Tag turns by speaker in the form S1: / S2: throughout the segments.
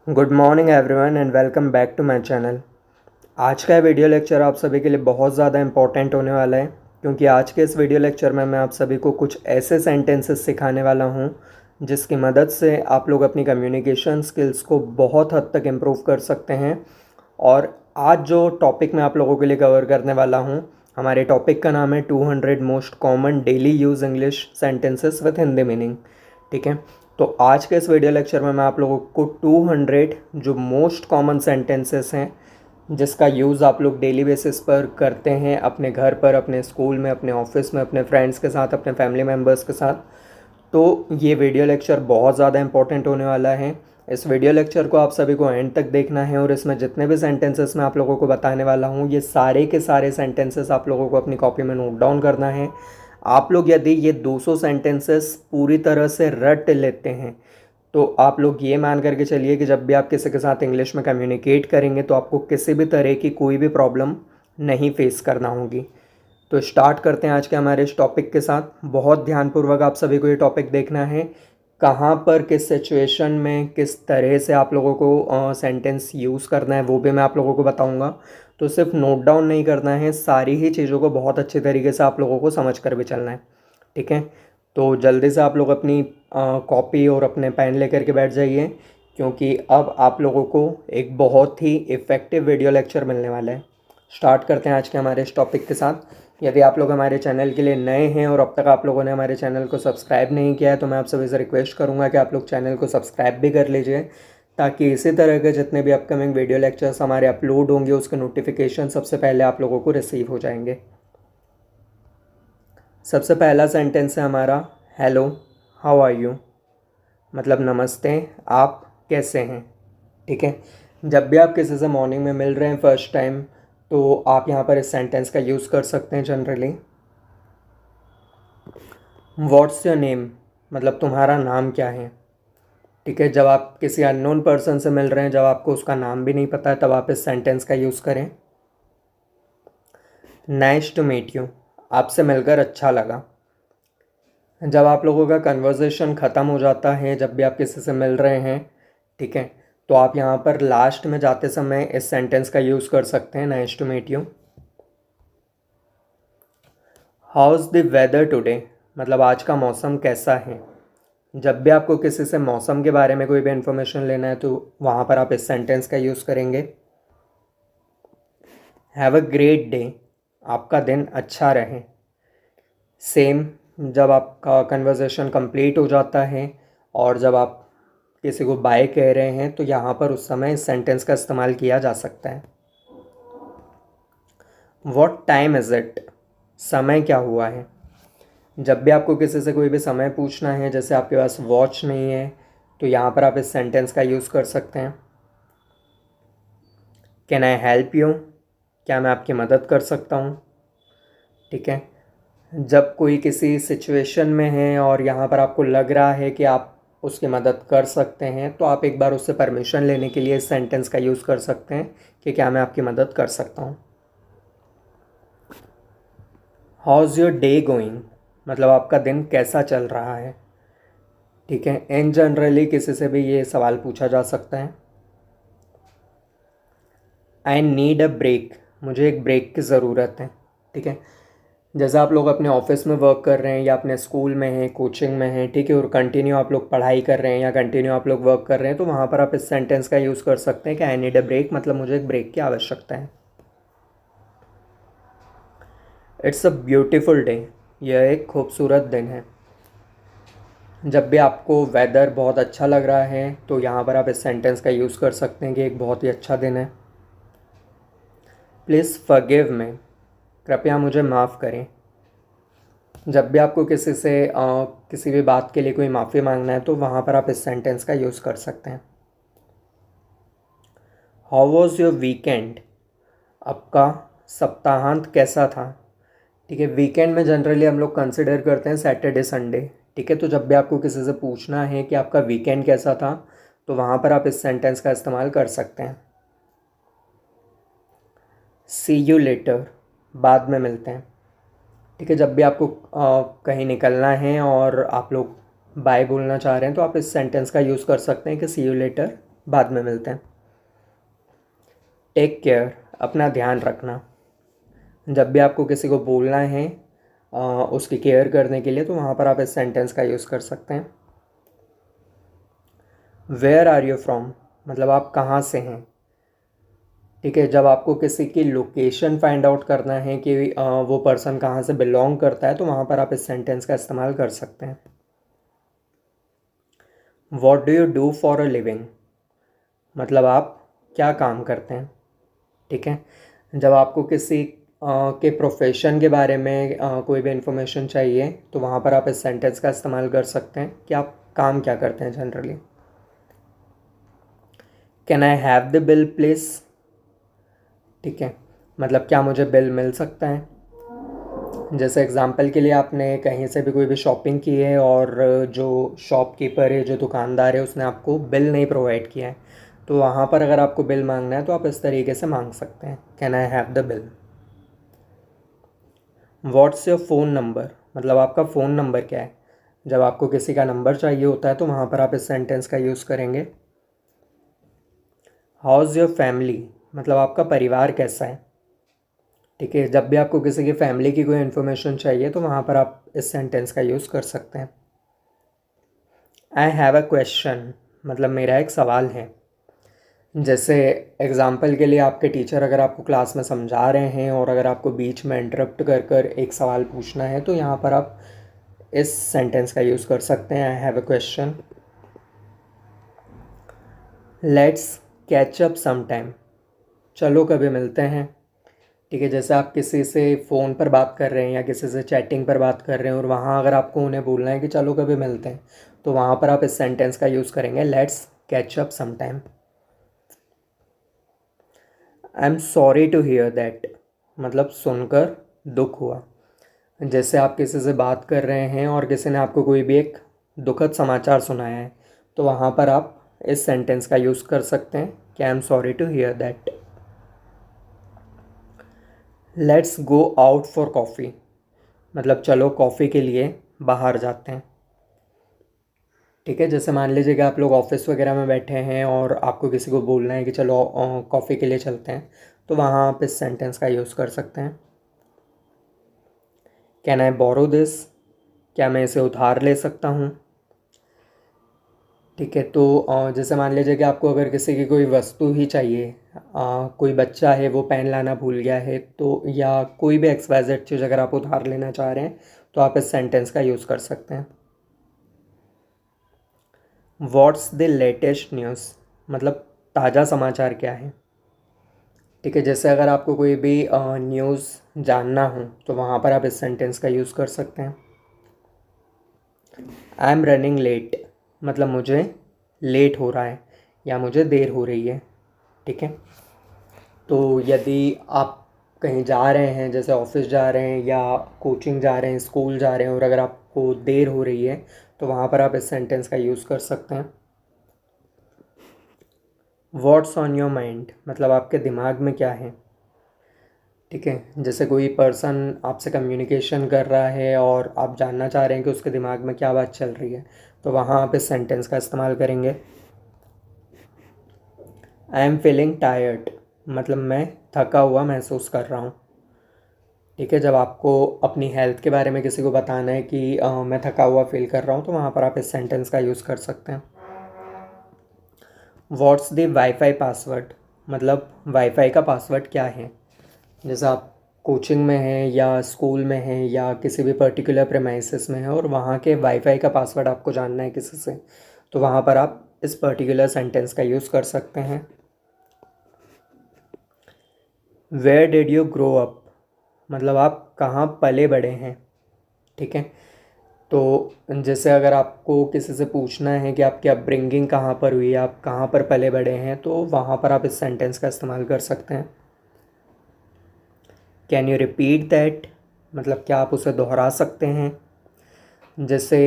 S1: Good morning everyone and welcome back to my channel. आज का video lecture आप सभी के लिए बहुत ज़्यादा इंपॉर्टेंट होने वाला है, क्योंकि आज के इस वीडियो लेक्चर में मैं आप सभी को कुछ ऐसे सेंटेंसेस सिखाने वाला हूं जिसकी मदद से आप लोग अपनी कम्युनिकेशन स्किल्स को बहुत हद तक इम्प्रूव कर सकते हैं। और आज जो टॉपिक मैं आप लोगों के लिए कवर करने वाला हूँ, हमारे टॉपिक का नाम है 200 most common daily use English sentences with Hindi meaning. ठीक है, तो आज के इस वीडियो लेक्चर में मैं आप लोगों को 200 जो मोस्ट कॉमन सेंटेंसेस हैं जिसका यूज़ आप लोग डेली बेसिस पर करते हैं अपने घर पर, अपने स्कूल में, अपने ऑफिस में, अपने फ्रेंड्स के साथ, अपने फैमिली मेम्बर्स के साथ, तो ये वीडियो लेक्चर बहुत ज़्यादा इंपॉर्टेंट होने वाला है। इस वीडियो लेक्चर को आप सभी को एंड तक देखना है और इसमें जितने भी सेंटेंसेस मैं आप लोगों को बताने वाला हूँ, ये सारे के सारे सेंटेंसेस आप लोगों को अपनी कॉपी में नोट डाउन करना है। आप लोग यदि ये 200 सेंटेंसेस पूरी तरह से रट लेते हैं तो आप लोग ये मान करके चलिए कि जब भी आप किसी के साथ इंग्लिश में कम्युनिकेट करेंगे तो आपको किसी भी तरह की कोई भी प्रॉब्लम नहीं फेस करना होगी। तो स्टार्ट करते हैं आज के हमारे इस टॉपिक के साथ। बहुत ध्यानपूर्वक आप सभी को ये टॉपिक देखना है, कहाँ पर किस सिचुएशन में किस तरह से आप लोगों को सेंटेंस यूज़ करना है वो भी मैं आप लोगों को बताऊंगा। तो सिर्फ नोट डाउन नहीं करना है, सारी ही चीज़ों को बहुत अच्छे तरीके से आप लोगों को समझ कर भी चलना है। ठीक है, तो जल्दी से आप लोग अपनी कॉपी और अपने पेन लेकर के बैठ जाइए, क्योंकि अब आप लोगों को एक बहुत ही इफ़ेक्टिव वीडियो लेक्चर मिलने वाला है। स्टार्ट करते हैं आज के हमारे इस टॉपिक के साथ। यदि आप लोग हमारे चैनल के लिए नए हैं और अब तक आप लोगों ने हमारे चैनल को सब्सक्राइब नहीं किया है तो मैं आप सभी से रिक्वेस्ट करूंगा कि आप लोग चैनल को सब्सक्राइब भी कर लीजिए, ताकि इसी तरह के जितने भी अपकमिंग वीडियो लेक्चर्स हमारे अपलोड होंगे उसके नोटिफिकेशन सबसे पहले आप लोगों को रिसीव हो जाएंगे। सबसे पहला सेंटेंस है हमारा हेलो, हाउ आर यू, मतलब नमस्ते, आप कैसे हैं। ठीक है, जब भी आप किसी से मॉर्निंग में मिल रहे हैं फर्स्ट टाइम तो आप यहाँ पर इस सेंटेंस का यूज़ कर सकते हैं जनरली। व्हाट्स योर नेम, मतलब तुम्हारा नाम क्या है। ठीक है, जब आप किसी अननोन पर्सन से मिल रहे हैं, जब आपको उसका नाम भी नहीं पता है, तब आप इस सेंटेंस का यूज़ करें। नाइस टू मीट यू, आपसे मिलकर अच्छा लगा। जब आप लोगों का कन्वर्सेशन ख़त्म हो जाता है, जब भी आप किसी से मिल रहे हैं, ठीक है, तो आप यहाँ पर लास्ट में जाते समय इस सेंटेंस का यूज़ कर सकते हैं, nice to meet you. How's the weather today, मतलब आज का मौसम कैसा है। जब भी आपको किसी से मौसम के बारे में कोई भी इन्फॉर्मेशन लेना है तो वहाँ पर आप इस सेंटेंस का यूज़ करेंगे। हैव अ ग्रेट डे, आपका दिन अच्छा रहे। सेम, जब आपका कन्वर्सेशन कंप्लीट हो जाता है और जब आप किसी को बाय कह रहे हैं तो यहाँ पर उस समय इस सेंटेंस का इस्तेमाल किया जा सकता है। व्हाट टाइम इज़ इट, समय क्या हुआ है। जब भी आपको किसी से कोई भी समय पूछना है, जैसे आपके पास वॉच नहीं है, तो यहाँ पर आप इस सेंटेंस का यूज़ कर सकते हैं। कैन आई हेल्प यू, क्या मैं आपकी मदद कर सकता हूँ। ठीक है, जब कोई किसी सिचुएशन में है और यहाँ पर आपको लग रहा है कि आप उसकी मदद कर सकते हैं तो आप एक बार उससे परमिशन लेने के लिए इस सेंटेंस का यूज़ कर सकते हैं कि क्या मैं आपकी मदद कर सकता हूँ। हाउज़ योर डे गोइंग, मतलब आपका दिन कैसा चल रहा है। ठीक है, इन जनरली किसी से भी ये सवाल पूछा जा सकता है। आई नीड अ ब्रेक, मुझे एक ब्रेक की ज़रूरत है। ठीक है, जैसे आप लोग अपने ऑफिस में वर्क कर रहे हैं या अपने स्कूल में हैं, कोचिंग में हैं, ठीक है, और कंटिन्यू आप लोग पढ़ाई कर रहे हैं या कंटिन्यू आप लोग वर्क कर रहे हैं, तो वहाँ पर आप इस सेंटेंस का यूज़ कर सकते हैं कि आई नीड अ ब्रेक, मतलब मुझे एक ब्रेक की आवश्यकता है। इट्स अ ब्यूटीफुल डे, यह एक खूबसूरत दिन है। जब भी आपको वेदर बहुत अच्छा लग रहा है तो यहाँ पर आप इस सेंटेंस का यूज़ कर सकते हैं कि एक बहुत ही अच्छा दिन है। प्लीज़ फॉरगिव मी, कृपया मुझे माफ़ करें। जब भी आपको किसी से किसी भी बात के लिए कोई माफ़ी मांगना है तो वहाँ पर आप इस सेंटेंस का यूज़ कर सकते हैं। हाउ वॉज योर वीकेंड, आपका सप्ताहांत कैसा था। ठीक है, वीकेंड में जनरली हम लोग कंसिडर करते हैं सैटरडे संडे। ठीक है, तो जब भी आपको किसी से पूछना है कि आपका वीकेंड कैसा था तो वहाँ पर आप इस सेंटेंस का इस्तेमाल कर सकते हैं। सी यू लेटर, बाद में मिलते हैं। ठीक है, जब भी आपको कहीं निकलना है और आप लोग बाय बोलना चाह रहे हैं तो आप इस सेंटेंस का यूज़ कर सकते हैं कि सी यू लेटर, बाद में मिलते हैं। टेक केयर, अपना ध्यान रखना। जब भी आपको किसी को बोलना है उसकी केयर करने के लिए, तो वहाँ पर आप इस सेंटेंस का यूज़ कर सकते हैं। वेयर आर यू फ्रॉम, मतलब आप कहाँ से हैं। ठीक है, जब आपको किसी की लोकेशन फाइंड आउट करना है कि वो पर्सन कहाँ से बिलोंग करता है, तो वहाँ पर आप इस सेंटेंस का इस्तेमाल कर सकते हैं। What do you do for a living, मतलब आप क्या काम करते हैं। ठीक है, जब आपको किसी के प्रोफेशन के बारे में कोई भी इंफॉर्मेशन चाहिए, तो वहाँ पर आप इस सेंटेंस का इस्तेमाल कर सकते हैं कि आप काम क्या करते हैं generally. Can I have the bill please, ठीक है, मतलब क्या मुझे बिल मिल सकता है। जैसे एग्ज़ाम्पल के लिए आपने कहीं से भी कोई भी शॉपिंग की है और जो शॉपकीपर है, जो दुकानदार है, उसने आपको बिल नहीं प्रोवाइड किया है, तो वहाँ पर अगर आपको बिल मांगना है तो आप इस तरीके से मांग सकते हैं, can I have the bill. What's your phone number, मतलब आपका फ़ोन नंबर क्या है। जब आपको किसी का नंबर चाहिए होता है तो वहाँ पर आप इस सेंटेंस का यूज़ करेंगे। हाउज़ योर फैमिली, मतलब आपका परिवार कैसा है। ठीक है, जब भी आपको किसी की फैमिली की कोई इन्फॉर्मेशन चाहिए तो वहाँ पर आप इस सेंटेंस का यूज़ कर सकते हैं। आई हैव अ क्वेश्चन, मतलब मेरा एक सवाल है। जैसे एग्ज़ाम्पल के लिए आपके टीचर अगर आपको क्लास में समझा रहे हैं और अगर आपको बीच में इंटरप्ट कर कर एक सवाल पूछना है, तो यहाँ पर आप इस सेंटेंस का यूज़ कर सकते हैं, I have a question. Let's catch up some time, चलो कभी मिलते हैं। ठीक है, जैसे आप किसी से फ़ोन पर बात कर रहे हैं या किसी से चैटिंग पर बात कर रहे हैं और वहाँ अगर आपको उन्हें बोलना है कि चलो कभी मिलते हैं, तो वहाँ पर आप इस सेंटेंस का यूज़ करेंगे, let's catch up some time. I am sorry to hear that, मतलब सुनकर दुख हुआ। जैसे आप किसी से बात कर रहे हैं और किसी ने आपको कोई भी एक दुखद समाचार सुनाया है, तो वहाँ पर आप इस सेंटेंस का यूज़ कर सकते हैं कि I am sorry to hear that. Let's go out for coffee, मतलब चलो कॉफ़ी के लिए बाहर जाते हैं। ठीक है, जैसे मान लीजिए कि आप लोग ऑफिस वगैरह में बैठे हैं और आपको किसी को बोलना है कि चलो कॉफ़ी के लिए चलते हैं, तो वहाँ आप इस सेंटेंस का यूज़ कर सकते हैं। कैन आई बोरो दिस, क्या मैं इसे उधार ले सकता हूँ। ठीक है, तो जैसे मान लीजिए कि आपको अगर किसी की कोई वस्तु ही चाहिए, कोई बच्चा है वो पेन लाना भूल गया है, तो या कोई भी XYZ चीज़ अगर आप उधार लेना चाह रहे हैं, तो आप इस सेंटेंस का यूज़ कर सकते हैं। व्हाट्स द लेटेस्ट न्यूज़, मतलब ताज़ा समाचार क्या है। ठीक है, जैसे अगर आपको कोई भी न्यूज़ जानना हो, तो वहाँ पर आप इस सेंटेंस का यूज़ कर सकते हैं। आई एम रनिंग लेट, मतलब मुझे लेट हो रहा है या मुझे देर हो रही है। ठीक है, तो यदि आप कहीं जा रहे हैं, जैसे ऑफिस जा रहे हैं या कोचिंग जा रहे हैं, स्कूल जा रहे हैं, और अगर आपको देर हो रही है, तो वहाँ पर आप इस सेंटेंस का यूज़ कर सकते हैं। व्हाट्स ऑन योर माइंड, मतलब आपके दिमाग में क्या है। ठीक है, जैसे कोई पर्सन आपसे कम्युनिकेशन कर रहा है और आप जानना चाह रहे हैं कि उसके दिमाग में क्या बात चल रही है, तो वहाँ आप इस सेंटेंस का इस्तेमाल करेंगे। आई एम फीलिंग टायर्ड, मतलब मैं थका हुआ महसूस कर रहा हूँ। ठीक है, जब आपको अपनी हेल्थ के बारे में किसी को बताना है कि मैं थका हुआ फील कर रहा हूँ, तो वहाँ पर आप इस सेंटेंस का यूज़ कर सकते हैं। व्हाट्स द वाईफाई पासवर्ड, मतलब वाईफाई का पासवर्ड क्या है। जैसे आप कोचिंग में हैं या स्कूल में हैं या किसी भी पर्टिकुलर प्रेमाइसिस में हैं और वहाँ के वाईफाई का पासवर्ड आपको जानना है किसी से, तो वहाँ पर आप इस पर्टिकुलर सेंटेंस का यूज़ कर सकते हैं। Where did you grow up, मतलब आप कहाँ पले बड़े हैं। ठीक है, तो जैसे अगर आपको किसी से पूछना है कि आपकी अपब्रिंगिंग कहाँ पर हुई, आप कहाँ पर पले बड़े हैं, तो वहाँ पर आप इस सेंटेंस का इस्तेमाल कर सकते हैं। कैन यू रिपीट दैट, मतलब क्या आप उसे दोहरा सकते हैं। जैसे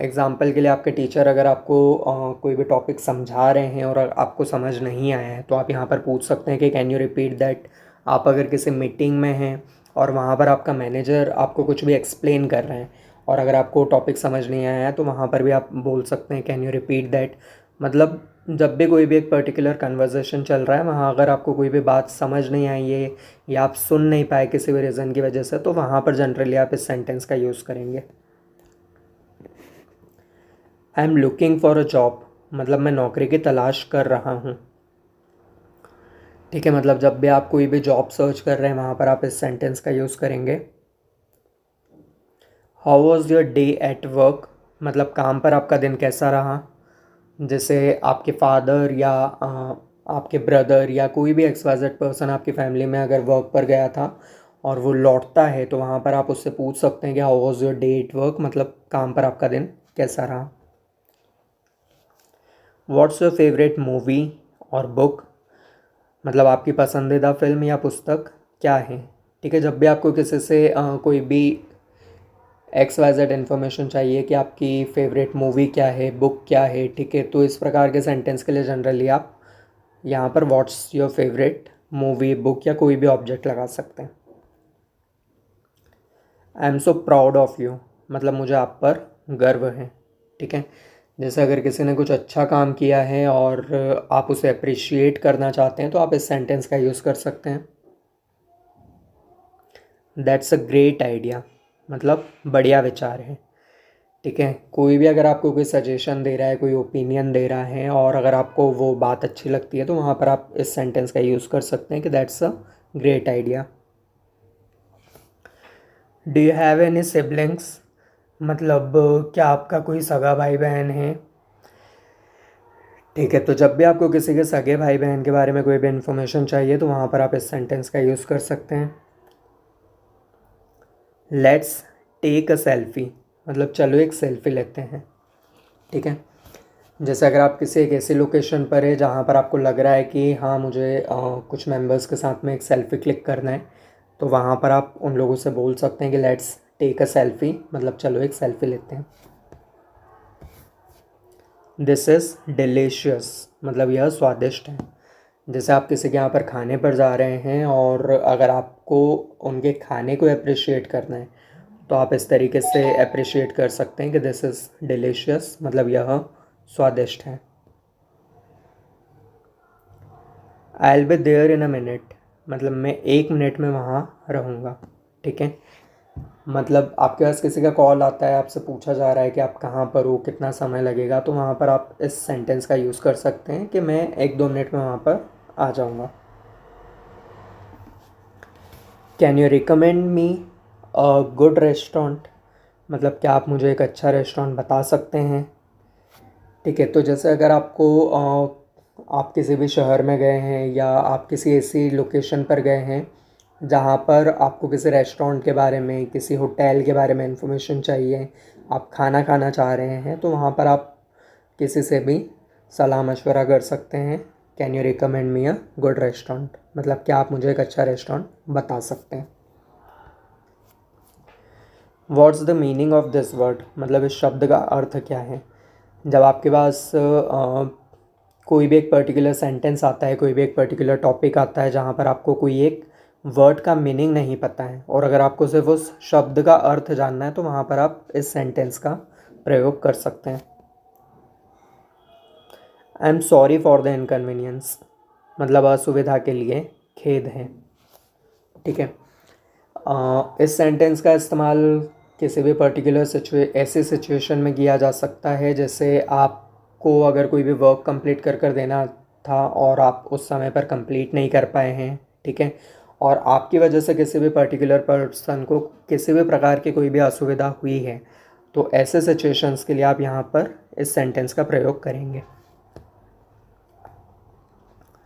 S1: एग्ज़ाम्पल के लिए आपके टीचर अगर आपको कोई भी टॉपिक समझा रहे हैं और आपको समझ नहीं आया है, तो आप यहाँ पर पूछ सकते हैं कि कैन यू रिपीट दैट। आप अगर किसी मीटिंग में हैं और वहाँ पर आपका मैनेजर आपको कुछ भी एक्सप्लेन कर रहे हैं और अगर आपको टॉपिक समझ नहीं आया है, तो वहाँ पर भी आप बोल सकते हैं कैन यू रिपीट दैट। मतलब जब भी कोई भी एक पर्टिकुलर कन्वर्सेशन चल रहा है, वहाँ अगर आपको कोई भी बात समझ नहीं आई है या आप सुन नहीं पाए किसी भी रीज़न की वजह से, तो वहाँ पर जनरली आप इस सेंटेंस का यूज़ करेंगे। I am looking for a job, मतलब मैं नौकरी की तलाश कर रहा हूँ। ठीक है, मतलब जब भी आप कोई भी जॉब सर्च कर रहे हैं, वहाँ पर आप इस सेंटेंस का यूज़ करेंगे। How was your day at work, मतलब काम पर आपका दिन कैसा रहा। जैसे आपके फादर या आपके ब्रदर या कोई भी XYZ पर्सन आपकी फैमिली में अगर वर्क पर गया था और वो लौटता है, तो वहाँ पर आप उससे पूछ सकते हैं कि how was your day at work, मतलब काम पर आपका दिन कैसा रहा। व्हाट्स योर फेवरेट मूवी और बुक, मतलब आपकी पसंदीदा फिल्म या पुस्तक क्या है। ठीक है, जब भी आपको किसी से कोई भी XYZ इन्फॉर्मेशन चाहिए कि आपकी फेवरेट मूवी क्या है, बुक क्या है, ठीक है, तो इस प्रकार के सेंटेंस के लिए जनरली आप यहाँ पर what's your favourite movie, book या कोई भी ऑब्जेक्ट लगा सकते हैं। I am so proud of you, मतलब मुझे आप पर गर्व है। ठीक है, जैसे अगर किसी ने कुछ अच्छा काम किया है और आप उसे अप्रिशिएट करना चाहते हैं, तो आप इस सेंटेंस का यूज़ कर सकते हैं। दैट्स अ ग्रेट आइडिया, मतलब बढ़िया विचार है। ठीक है, कोई भी अगर आपको कोई सजेशन दे रहा है, कोई ओपिनियन दे रहा है और अगर आपको वो बात अच्छी लगती है, तो वहाँ पर आप इस सेंटेंस का यूज़ कर सकते हैं कि that's a great idea. Do you have any siblings, मतलब क्या आपका कोई सगा भाई बहन है। ठीक है, तो जब भी आपको किसी के सगे भाई बहन के बारे में कोई भी इन्फॉर्मेशन चाहिए, तो वहाँ पर आप इस सेंटेंस का यूज़ कर सकते हैं। लेट्स टेक अ सेल्फी, मतलब चलो एक सेल्फी लेते हैं। ठीक है, जैसे अगर आप किसी एक ऐसी लोकेशन पर है जहाँ पर आपको लग रहा है कि हाँ मुझे कुछ मेंबर्स के साथ में एक सेल्फ़ी क्लिक करना है, तो वहाँ पर आप उन लोगों से बोल सकते हैं कि लेट्स टेक अ सेल्फ़ी, मतलब चलो एक सेल्फ़ी लेते हैं। दिस इज़ डिलीशियस, मतलब यह स्वादिष्ट है। जैसे आप किसी के यहाँ पर खाने पर जा रहे हैं और अगर आपको उनके खाने को अप्रिशिएट करना है, तो आप इस तरीके से अप्रिशिएट कर सकते हैं कि दिस इज़ डिलीशियस, मतलब यह स्वादिष्ट है। I will be there in a minute, मतलब मैं 1 मिनट में वहाँ रहूँगा। ठीक है, मतलब आपके पास किसी का कॉल आता है, आपसे पूछा जा रहा है कि आप कहाँ पर हो, कितना समय लगेगा, तो वहाँ पर आप इस सेंटेंस का यूज़ कर सकते हैं कि मैं 1-2 मिनट में वहाँ पर आ जाऊँगा। Can you recommend me a good restaurant, मतलब क्या आप मुझे एक अच्छा रेस्टोरेंट बता सकते हैं। ठीक है, तो जैसे अगर आपको आप किसी भी शहर में गए हैं या आप किसी ऐसी लोकेशन पर गए हैं जहाँ पर आपको किसी रेस्टोरेंट के बारे में, किसी होटल के बारे में इंफॉर्मेशन चाहिए, आप खाना खाना चाह रहे हैं, तो वहाँ पर आप किसी से भी सलाह मशवरा कर सकते हैं। Can you recommend me a good restaurant, मतलब क्या आप मुझे एक अच्छा रेस्टोरेंट बता सकते हैं। What's the meaning of this word, मतलब इस शब्द का अर्थ क्या है। जब आपके पास कोई भी एक पर्टिकुलर सेंटेंस आता है, कोई भी एक पर्टिकुलर टॉपिक आता है जहाँ पर आपको कोई एक वर्ड का मीनिंग नहीं पता है और अगर आपको सिर्फ उस शब्द का अर्थ जानना है, तो वहाँ पर आप इस सेंटेंस का प्रयोग कर सकते हैं। आई am sorry for the inconvenience, मतलब असुविधा के लिए खेद है। ठीक है, इस सेंटेंस का इस्तेमाल किसी भी पर्टिकुलर ऐसी सिचुएशन में किया जा सकता है, जैसे आपको अगर कोई भी वर्क कंप्लीट कर देना था और आप उस समय पर कंप्लीट नहीं कर पाए हैं। ठीक है, और आपकी वजह से किसी भी पर्टिकुलर पर्सन को किसी भी प्रकार की कोई भी असुविधा हुई है, तो ऐसे सिचुएशंस के लिए आप यहाँ पर इस सेंटेंस का प्रयोग करेंगे।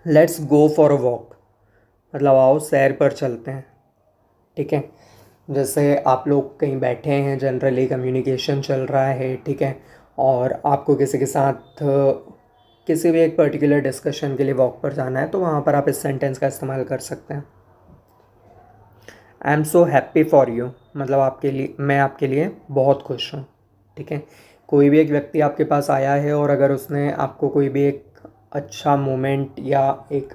S1: Let's go for a walk, मतलब आओ सैर पर चलते हैं। ठीक है, जैसे आप लोग कहीं बैठे हैं, जनरली कम्युनिकेशन चल रहा है, ठीक है, और आपको किसी के साथ किसी भी एक पर्टिकुलर डिस्कशन के लिए वॉक पर जाना है, तो वहाँ पर आप इस सेंटेंस का इस्तेमाल कर सकते हैं। I am so happy for you, मतलब आपके लिए, मैं आपके लिए बहुत खुश हूँ। ठीक है, कोई भी एक व्यक्ति आपके पास आया है और अगर उसने आपको कोई भी एक अच्छा मोमेंट या एक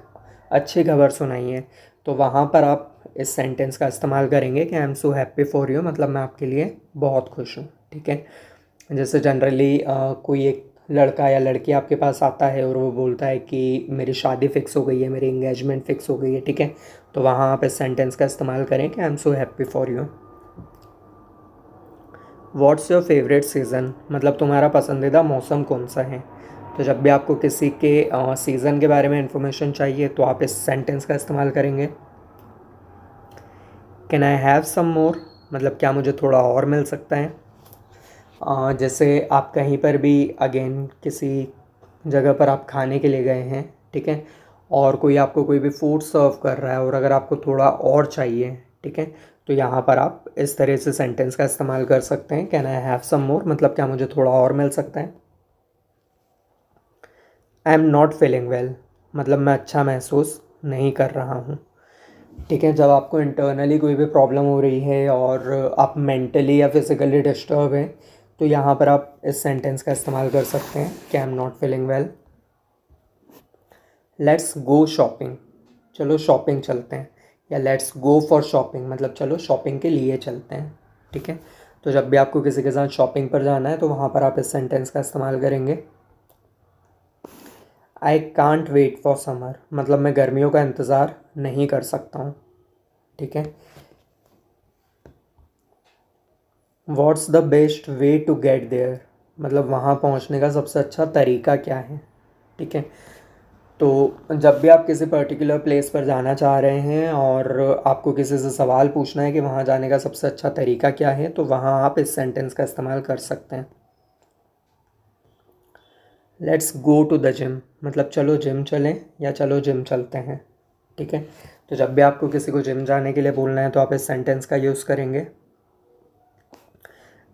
S1: अच्छी खबर सुनाई है, तो वहाँ पर आप इस सेंटेंस का इस्तेमाल करेंगे कि I am so happy for you, मतलब मैं आपके लिए बहुत खुश हूँ। ठीक है, जैसे जनरली कोई एक लड़का या लड़की आपके पास आता है और वो बोलता है कि मेरी शादी फ़िक्स हो गई है, मेरी इंगेजमेंट फ़िक्स हो गई है, ठीक है, तो वहाँ आप इस सेंटेंस का इस्तेमाल करें कि I am so happy for you. What's your favourite season, मतलब तुम्हारा पसंदीदा मौसम कौन सा है। तो जब भी आपको किसी के सीज़न के बारे में इंफॉर्मेशन चाहिए तो आप इस सेंटेंस का इस्तेमाल करेंगे। कैन आई हैव सम मोर, मतलब क्या मुझे थोड़ा और मिल सकता है। जैसे आप कहीं पर भी अगेन किसी जगह पर आप खाने के लिए गए हैं, ठीक है, और कोई आपको कोई भी फूड सर्व कर रहा है और अगर आपको थोड़ा और चाहिए, ठीक है, तो यहाँ पर आप इस तरह से सेंटेंस का इस्तेमाल कर सकते हैं, कैन आई हैव सम मोर, मतलब क्या मुझे थोड़ा और मिल सकता है। I am not feeling well, मतलब मैं अच्छा महसूस नहीं कर रहा हूँ, ठीक है। जब आपको इंटरनली कोई भी प्रॉब्लम हो रही है और आप मेंटली या फिज़िकली डिस्टर्ब हैं तो यहाँ पर आप इस सेंटेंस का इस्तेमाल कर सकते हैं कि I am not feeling well. Let's go shopping, चलो शॉपिंग चलते हैं, या लेट्स गो फॉर शॉपिंग, मतलब चलो शॉपिंग के लिए चलते हैं, ठीक है। तो जब भी आपको किसी के साथ शॉपिंग पर जाना है तो वहाँ पर आप इस सेंटेंस का इस्तेमाल करेंगे। I can't wait for summer, मतलब मैं गर्मियों का इंतज़ार नहीं कर सकता हूँ, ठीक है। What's the best way to get there, मतलब वहाँ पहुँचने का सबसे अच्छा तरीका क्या है, ठीक है। तो जब भी आप किसी पर्टिकुलर प्लेस पर जाना चाह रहे हैं और आपको किसी से सवाल पूछना है कि वहाँ जाने का सबसे अच्छा तरीका क्या है तो वहाँ आप इस सेंटेंस का इस्तेमाल कर सकते हैं। Let's go to the gym, मतलब चलो जिम चलें या चलो जिम चलते हैं, ठीक है। तो जब भी आपको किसी को जिम जाने के लिए बोलना है तो आप इस सेंटेंस का यूज़ करेंगे।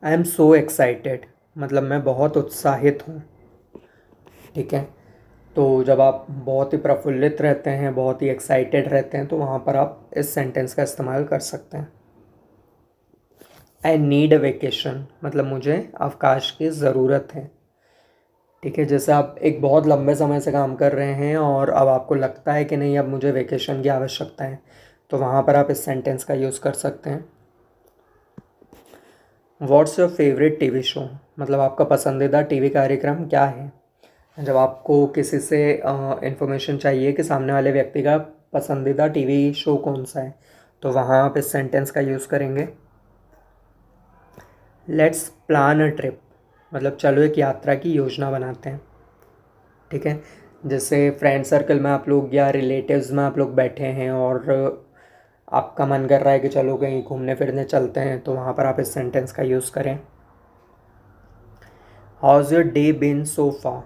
S1: आई एम सो एक्साइटेड, मतलब मैं बहुत उत्साहित हूँ, ठीक है। तो जब आप बहुत ही प्रफुल्लित रहते हैं, बहुत ही एक्साइटेड रहते हैं तो वहाँ पर आप इस सेंटेंस का इस्तेमाल कर सकते हैं। आई नीड अ वेकेशन, मतलब मुझे अवकाश की ज़रूरत है, ठीक है। जैसे आप एक बहुत लंबे समय से काम कर रहे हैं और अब आपको लगता है कि नहीं अब मुझे वेकेशन की आवश्यकता है तो वहाँ पर आप इस सेंटेंस का यूज़ कर सकते हैं। What's your favourite TV show, मतलब आपका पसंदीदा टीवी कार्यक्रम क्या है। जब आपको किसी से इंफॉर्मेशन चाहिए कि सामने वाले व्यक्ति का पसंदीदा टीवी शो कौन सा है तो वहाँ आप इस सेंटेंस का यूज़ करेंगे। लेट्स प्लान अ ट्रिप, मतलब चलो एक यात्रा की योजना बनाते हैं, ठीक है। जैसे फ्रेंड सर्कल में आप लोग या रिलेटिव्स में आप लोग बैठे हैं और आपका मन कर रहा है कि चलो कहीं घूमने फिरने चलते हैं तो वहाँ पर आप इस सेंटेंस का यूज़ करें। How's your day been so far,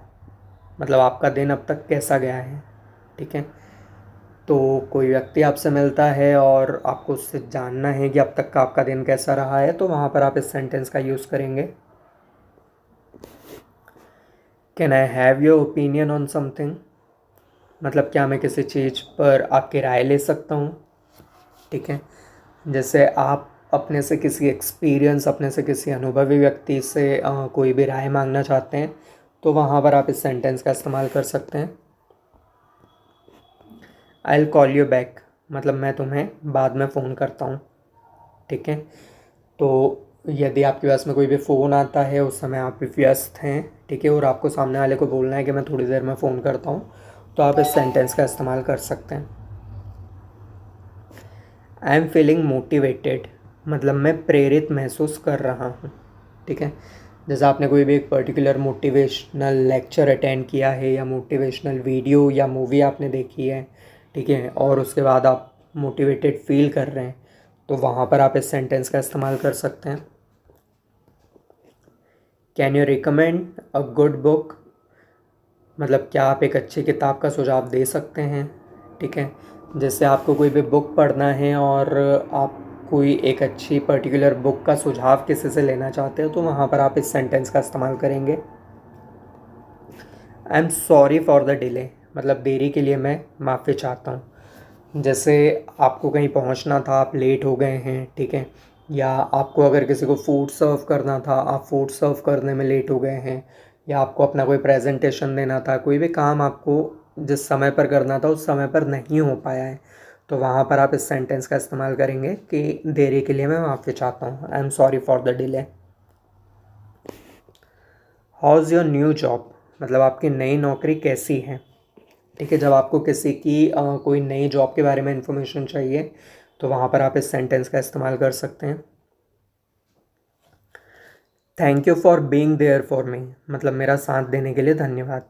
S1: मतलब आपका दिन अब तक कैसा गया है, ठीक है। तो कोई व्यक्ति आपसे मिलता है और आपको उससे जानना है कि अब तक का आपका दिन कैसा रहा है तो वहाँ पर आप इस सेंटेंस का यूज़ करेंगे। Can I have your opinion on something, मतलब क्या मैं किसी चीज़ पर आपकी राय ले सकता हूँ, ठीक है। जैसे आप अपने से किसी एक्सपीरियंस, अपने से किसी अनुभवी व्यक्ति से कोई भी राय मांगना चाहते हैं तो वहाँ पर आप इस सेंटेंस का इस्तेमाल कर सकते हैं। I will call you back, मतलब मैं तुम्हें बाद में फ़ोन करता हूँ, ठीक है। तो यदि आपके पास में कोई भी फ़ोन आता है उस समय आप व्यस्त हैं, ठीक है, और आपको सामने वाले को बोलना है कि मैं थोड़ी देर में फ़ोन करता हूँ तो आप इस सेंटेंस का इस्तेमाल कर सकते हैं। आई एम फीलिंग मोटिवेटेड, मतलब मैं प्रेरित महसूस कर रहा हूँ, ठीक है। जैसे आपने कोई भी एक पर्टिकुलर मोटिवेशनल लेक्चर अटेंड किया है या मोटिवेशनल वीडियो या मूवी आपने देखी है, ठीक है, और उसके बाद आप मोटिवेटेड फील कर रहे हैं तो वहाँ पर आप इस सेंटेंस का इस्तेमाल कर सकते हैं। Can you recommend a good book, मतलब क्या आप एक अच्छी किताब का सुझाव दे सकते हैं, ठीक है। जैसे आपको कोई भी बुक पढ़ना है और आप कोई एक अच्छी पर्टिकुलर बुक का सुझाव किसी से लेना चाहते हो तो वहाँ पर आप इस सेंटेंस का इस्तेमाल करेंगे। I am sorry for the delay, मतलब देरी के लिए मैं माफ़ी चाहता हूँ। जैसे आपको कहीं पहुँचना था, आप लेट हो गए हैं, ठीक है, या आपको अगर किसी को फूड सर्व करना था, आप फूड सर्व करने में लेट हो गए हैं, या आपको अपना कोई प्रेजेंटेशन देना था, कोई भी काम आपको जिस समय पर करना था उस समय पर नहीं हो पाया है तो वहाँ पर आप इस सेंटेंस का इस्तेमाल करेंगे कि देरी के लिए मैं माफ़ी चाहता हूँ, आई am sorry for the delay. How is your new job, मतलब आपकी नई नौकरी कैसी है। ठीक है, जब आपको किसी की कोई नई जॉब के बारे में इंफॉर्मेशन चाहिए तो वहाँ पर आप इस सेंटेंस का इस्तेमाल कर सकते हैं। Thank you for being there for me, मतलब मेरा साथ देने के लिए धन्यवाद।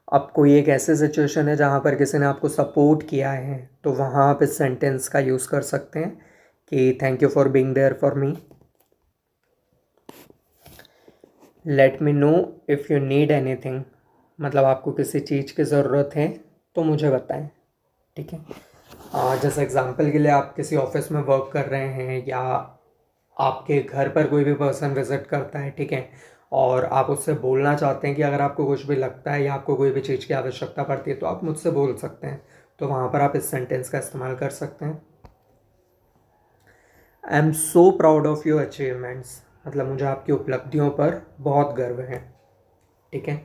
S1: अब कोई एक ऐसी सिचुएशन है जहाँ पर किसी ने आपको सपोर्ट किया है तो वहाँ आप इस सेंटेंस का यूज़ कर सकते हैं कि thank you for being there for me. Let me know if you need anything, मतलब आपको किसी चीज़ की ज़रूरत है तो मुझे बताएं। ठीक है, जैसे एग्जांपल के लिए आप किसी ऑफिस में वर्क कर रहे हैं या आपके घर पर कोई भी पर्सन विज़िट करता है, ठीक है, और आप उससे बोलना चाहते हैं कि अगर आपको कुछ भी लगता है या आपको कोई भी चीज़ की आवश्यकता पड़ती है तो आप मुझसे बोल सकते हैं, तो वहाँ पर आप इस सेंटेंस का इस्तेमाल कर सकते हैं। I am so proud of your achievements, मतलब मुझे आपकी उपलब्धियों पर बहुत गर्व है। ठीक है,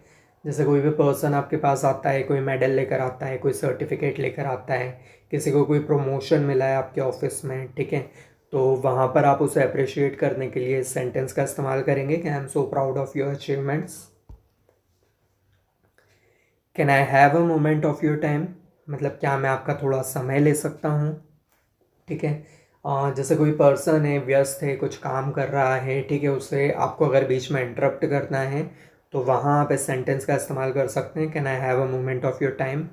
S1: जैसे कोई भी पर्सन आपके पास आता है, कोई मेडल लेकर आता है, कोई सर्टिफिकेट लेकर आता है, किसी को कोई प्रमोशन मिला है आपके ऑफिस में, ठीक है, तो वहाँ पर आप उसे अप्रिशिएट करने के लिए इस सेंटेंस का इस्तेमाल करेंगे कि I am so proud of your achievements. Can I have a moment of your time, मतलब क्या मैं आपका थोड़ा समय ले सकता हूँ। ठीक है, जैसे कोई पर्सन है, व्यस्त है, कुछ काम कर रहा है, ठीक है, उसे आपको अगर बीच में इंटरप्ट करना है तो वहाँ आप इस सेंटेंस का इस्तेमाल कर सकते हैं, can I have a moment of your time.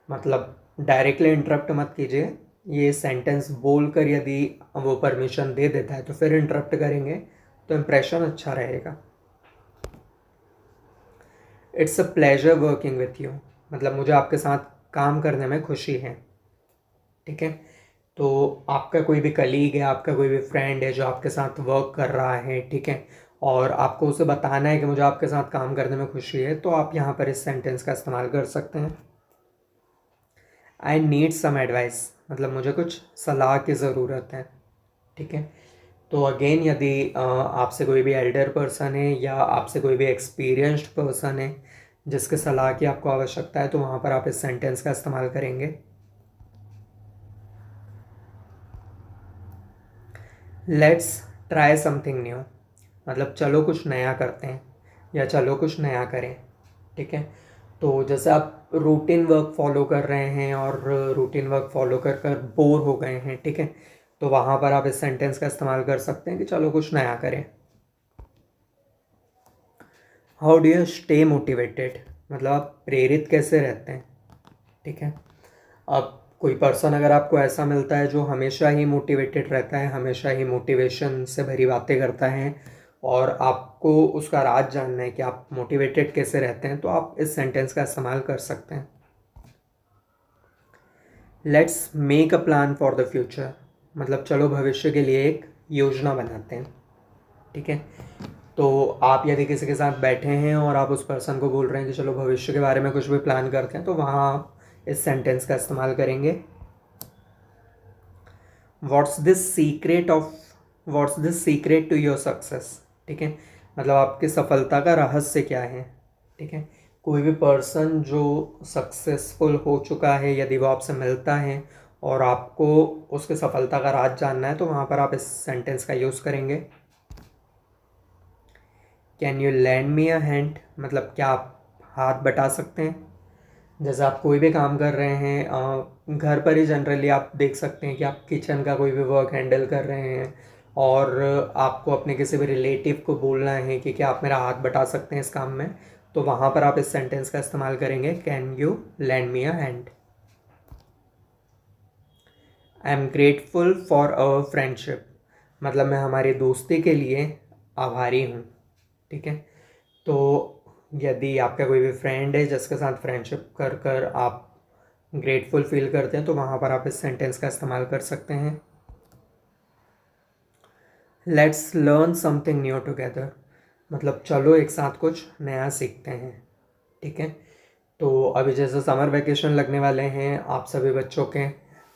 S1: मतलब डायरेक्टली इंटरप्ट मत कीजिए, ये सेंटेंस बोलकर यदि वो परमिशन दे देता है तो फिर इंटरप्ट करेंगे तो इम्प्रेशन अच्छा रहेगा। It's a pleasure working with you, मतलब मुझे आपके साथ काम करने में खुशी है। ठीक है, तो आपका कोई भी कलीग है, आपका कोई भी फ्रेंड है जो आपके साथ वर्क कर रहा है, ठीक है, और आपको उसे बताना है कि मुझे आपके साथ काम करने में खुशी है, तो आप यहाँ पर इस सेंटेंस का इस्तेमाल कर सकते हैं। आई नीड सम एडवाइस, मतलब मुझे कुछ सलाह की ज़रूरत है। ठीक है, तो अगेन यदि आपसे कोई भी एल्डर पर्सन है या आपसे कोई भी एक्सपीरियंस्ड पर्सन है जिसके सलाह की आपको आवश्यकता है तो वहाँ पर आप इस सेंटेंस का इस्तेमाल करेंगे। लेट्स ट्राई समथिंग न्यू, मतलब चलो कुछ नया करते हैं या चलो कुछ नया करें। ठीक है, तो जैसे आप रूटीन वर्क फॉलो कर रहे हैं और रूटीन वर्क फॉलो कर कर बोर हो गए हैं, ठीक है, तो वहाँ पर आप इस सेंटेंस का इस्तेमाल कर सकते हैं कि चलो कुछ नया करें। How do you stay motivated, मतलब आप प्रेरित कैसे रहते हैं। ठीक है, अब कोई पर्सन अगर आपको ऐसा मिलता है जो हमेशा ही मोटिवेटेड रहता है, हमेशा ही मोटिवेशन से भरी बातें करता है और आपको उसका राज जानना है कि आप मोटिवेटेड कैसे रहते हैं, तो आप इस सेंटेंस का इस्तेमाल कर सकते हैं। Let's make a plan for the future, मतलब चलो भविष्य के लिए एक योजना बनाते हैं। ठीक है, तो आप यदि किसी के साथ बैठे हैं और आप उस पर्सन को बोल रहे हैं कि चलो भविष्य के बारे में कुछ भी प्लान करते हैं, तो वहाँ आप इस सेंटेंस का इस्तेमाल करेंगे। What's this secret to your success, ठीक है, मतलब आपकी सफलता का रहस्य क्या है। ठीक है, कोई भी पर्सन जो सक्सेसफुल हो चुका है यदि वो आपसे मिलता है और आपको उसकी सफलता का राज जानना है तो वहाँ पर आप इस सेंटेंस का यूज़ करेंगे। Can you land me a hand, मतलब क्या आप हाथ बटा सकते हैं। जैसे आप कोई भी काम कर रहे हैं घर पर ही, जनरली आप देख सकते हैं कि आप किचन का कोई भी वर्क हैंडल कर रहे हैं और आपको अपने किसी भी रिलेटिव को बोलना है कि क्या आप मेरा हाथ बटा सकते हैं इस काम में, तो वहाँ पर आप इस सेंटेंस का इस्तेमाल करेंगे, can you land me a hand. I am grateful for our friendship, मतलब मैं हमारी दोस्ती के लिए आभारी हूँ। ठीक है, तो यदि आपका कोई भी फ्रेंड है जिसके साथ फ्रेंडशिप कर कर आप ग्रेटफुल फील करते हैं तो वहाँ पर आप इस सेंटेंस का इस्तेमाल कर सकते हैं। Let's learn something new together, मतलब चलो एक साथ कुछ नया सीखते हैं। ठीक है, तो अभी जैसे समर वेकेशन लगने वाले हैं आप सभी बच्चों के,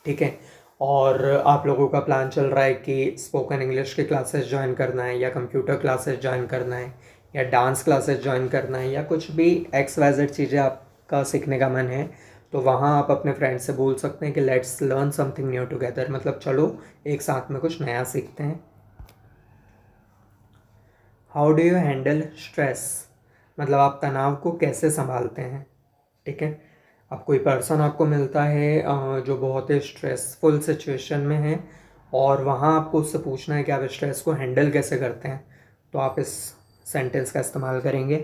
S1: ठीक है, और आप लोगों का प्लान चल रहा है कि स्पोकन इंग्लिश की क्लासेस ज्वाइन करना है या कंप्यूटर क्लासेस ज्वाइन करना है या डांस क्लासेस ज्वाइन करना है या कुछ भी XYZ चीज़ें आपका सीखने का मन है, तो वहाँ आप अपने फ्रेंड से बोल सकते हैं कि let's learn something new together, मतलब चलो एक साथ में कुछ नया सीखते हैं। How do you handle stress, मतलब आप तनाव को कैसे संभालते हैं। ठीक है, अब कोई पर्सन आपको मिलता है जो बहुत ही स्ट्रेसफुल सिचुएशन में है और वहाँ आपको उससे पूछना है कि आप स्ट्रेस को हैंडल कैसे करते हैं, तो आप इस सेंटेंस का इस्तेमाल करेंगे,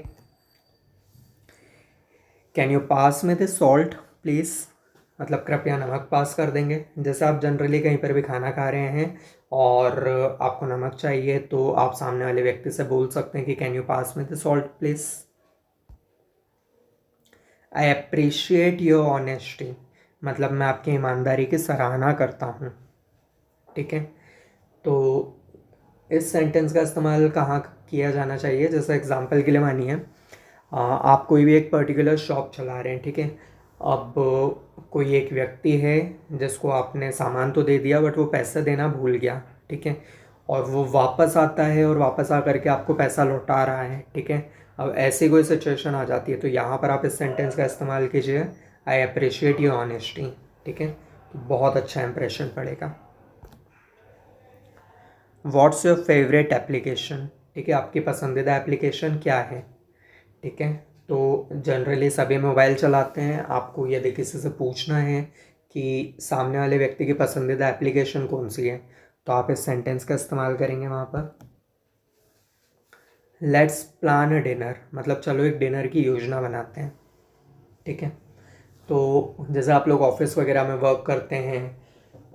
S1: कैन यू पास में दिस सॉल्ट प्लीज़, मतलब कृपया नमक पास कर देंगे। जैसे आप जनरली कहीं पर भी खाना खा रहे हैं और आपको नमक चाहिए तो आप सामने वाले व्यक्ति से बोल सकते हैं कि कैन यू पास में this salt please. I appreciate your honesty, मतलब मैं आपकी ईमानदारी की सराहना करता हूँ। ठीक है, तो इस सेंटेंस का इस्तेमाल कहाँ किया जाना चाहिए, जैसे एग्जांपल के लिए मानिए आप कोई भी एक पर्टिकुलर शॉप चला रहे हैं। ठीक है, अब कोई एक व्यक्ति है जिसको आपने सामान तो दे दिया बट वो पैसा देना भूल गया। ठीक है, और वो वापस आता है और वापस आकर के आपको पैसा लौटा रहा है। ठीक है, अब ऐसी कोई सिचुएशन आ जाती है तो यहाँ पर आप इस सेंटेंस का इस्तेमाल कीजिए, आई अप्रिशिएट योर ऑनेस्टी। ठीक है, तो बहुत अच्छा इंप्रेशन पड़ेगा। व्हाट्स योर फेवरेट एप्लीकेशन, ठीक है, आपकी पसंदीदा एप्लीकेशन क्या है। ठीक है, तो जनरली सभी मोबाइल चलाते हैं, आपको यदि किसी से पूछना है कि सामने वाले व्यक्ति की पसंदीदा एप्लीकेशन कौन सी है, तो आप इस सेंटेंस का इस्तेमाल करेंगे वहाँ पर। लेट्स प्लान अ डिनर, मतलब चलो एक डिनर की योजना बनाते हैं। ठीक है, तो जैसे आप लोग ऑफिस वगैरह में वर्क करते हैं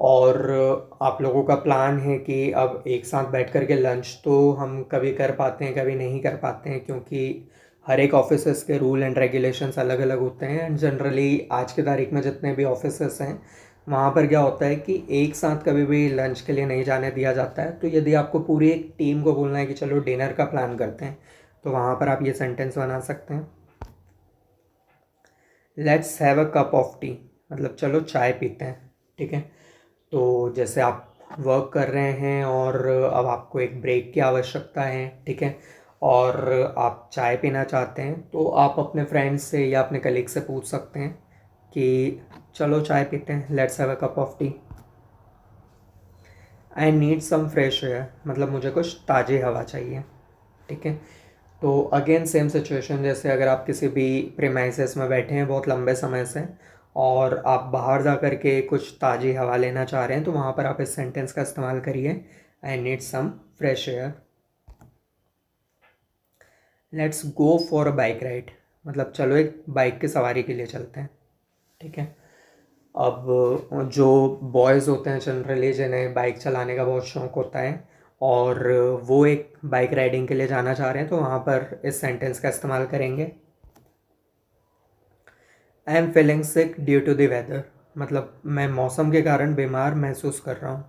S1: और आप लोगों का प्लान है कि अब एक साथ बैठ कर के लंच तो हम कभी कर पाते हैं कभी नहीं कर पाते हैं, क्योंकि हर एक ऑफिस के रूल एंड रेगुलेशंस अलग अलग होते हैं। एंड जनरली आज की तारीख में जितने भी ऑफिस हैं वहाँ पर क्या होता है कि एक साथ कभी भी लंच के लिए नहीं जाने दिया जाता है। तो यदि आपको पूरी एक टीम को बोलना है कि चलो डिनर का प्लान करते हैं, तो वहाँ पर आप ये सेंटेंस बना सकते हैं, let's have a cup of T, मतलब चलो चाय पीते हैं। ठीक है, तो जैसे आप वर्क कर रहे हैं और अब आपको एक ब्रेक की आवश्यकता है। ठीक है, और आप चाय पीना चाहते हैं तो आप अपने फ्रेंड्स से या अपने कलीग से पूछ सकते हैं कि चलो चाय पीते हैं, let's have a cup of tea. I need some fresh air, मतलब मुझे कुछ ताज़ी हवा चाहिए। ठीक है, तो अगेन सेम सिचुएशन, जैसे अगर आप किसी भी प्रीमाइसेस में बैठे हैं बहुत लंबे समय से और आप बाहर जा कर के कुछ ताज़ी हवा लेना चाह रहे हैं, तो वहाँ पर आप इस सेंटेंस का इस्तेमाल करिए, I need some fresh air. Let's go for a bike ride, मतलब चलो एक बाइक की सवारी के लिए चलते हैं। ठीक है, अब जो बॉयज़ होते हैं जनरली जिन्हें बाइक चलाने का बहुत शौक होता है और वो एक बाइक राइडिंग के लिए जाना चाह रहे हैं, तो वहाँ पर इस सेंटेंस का इस्तेमाल करेंगे, I am feeling sick due to the weather, मतलब मैं मौसम के कारण बीमार महसूस कर रहा हूँ।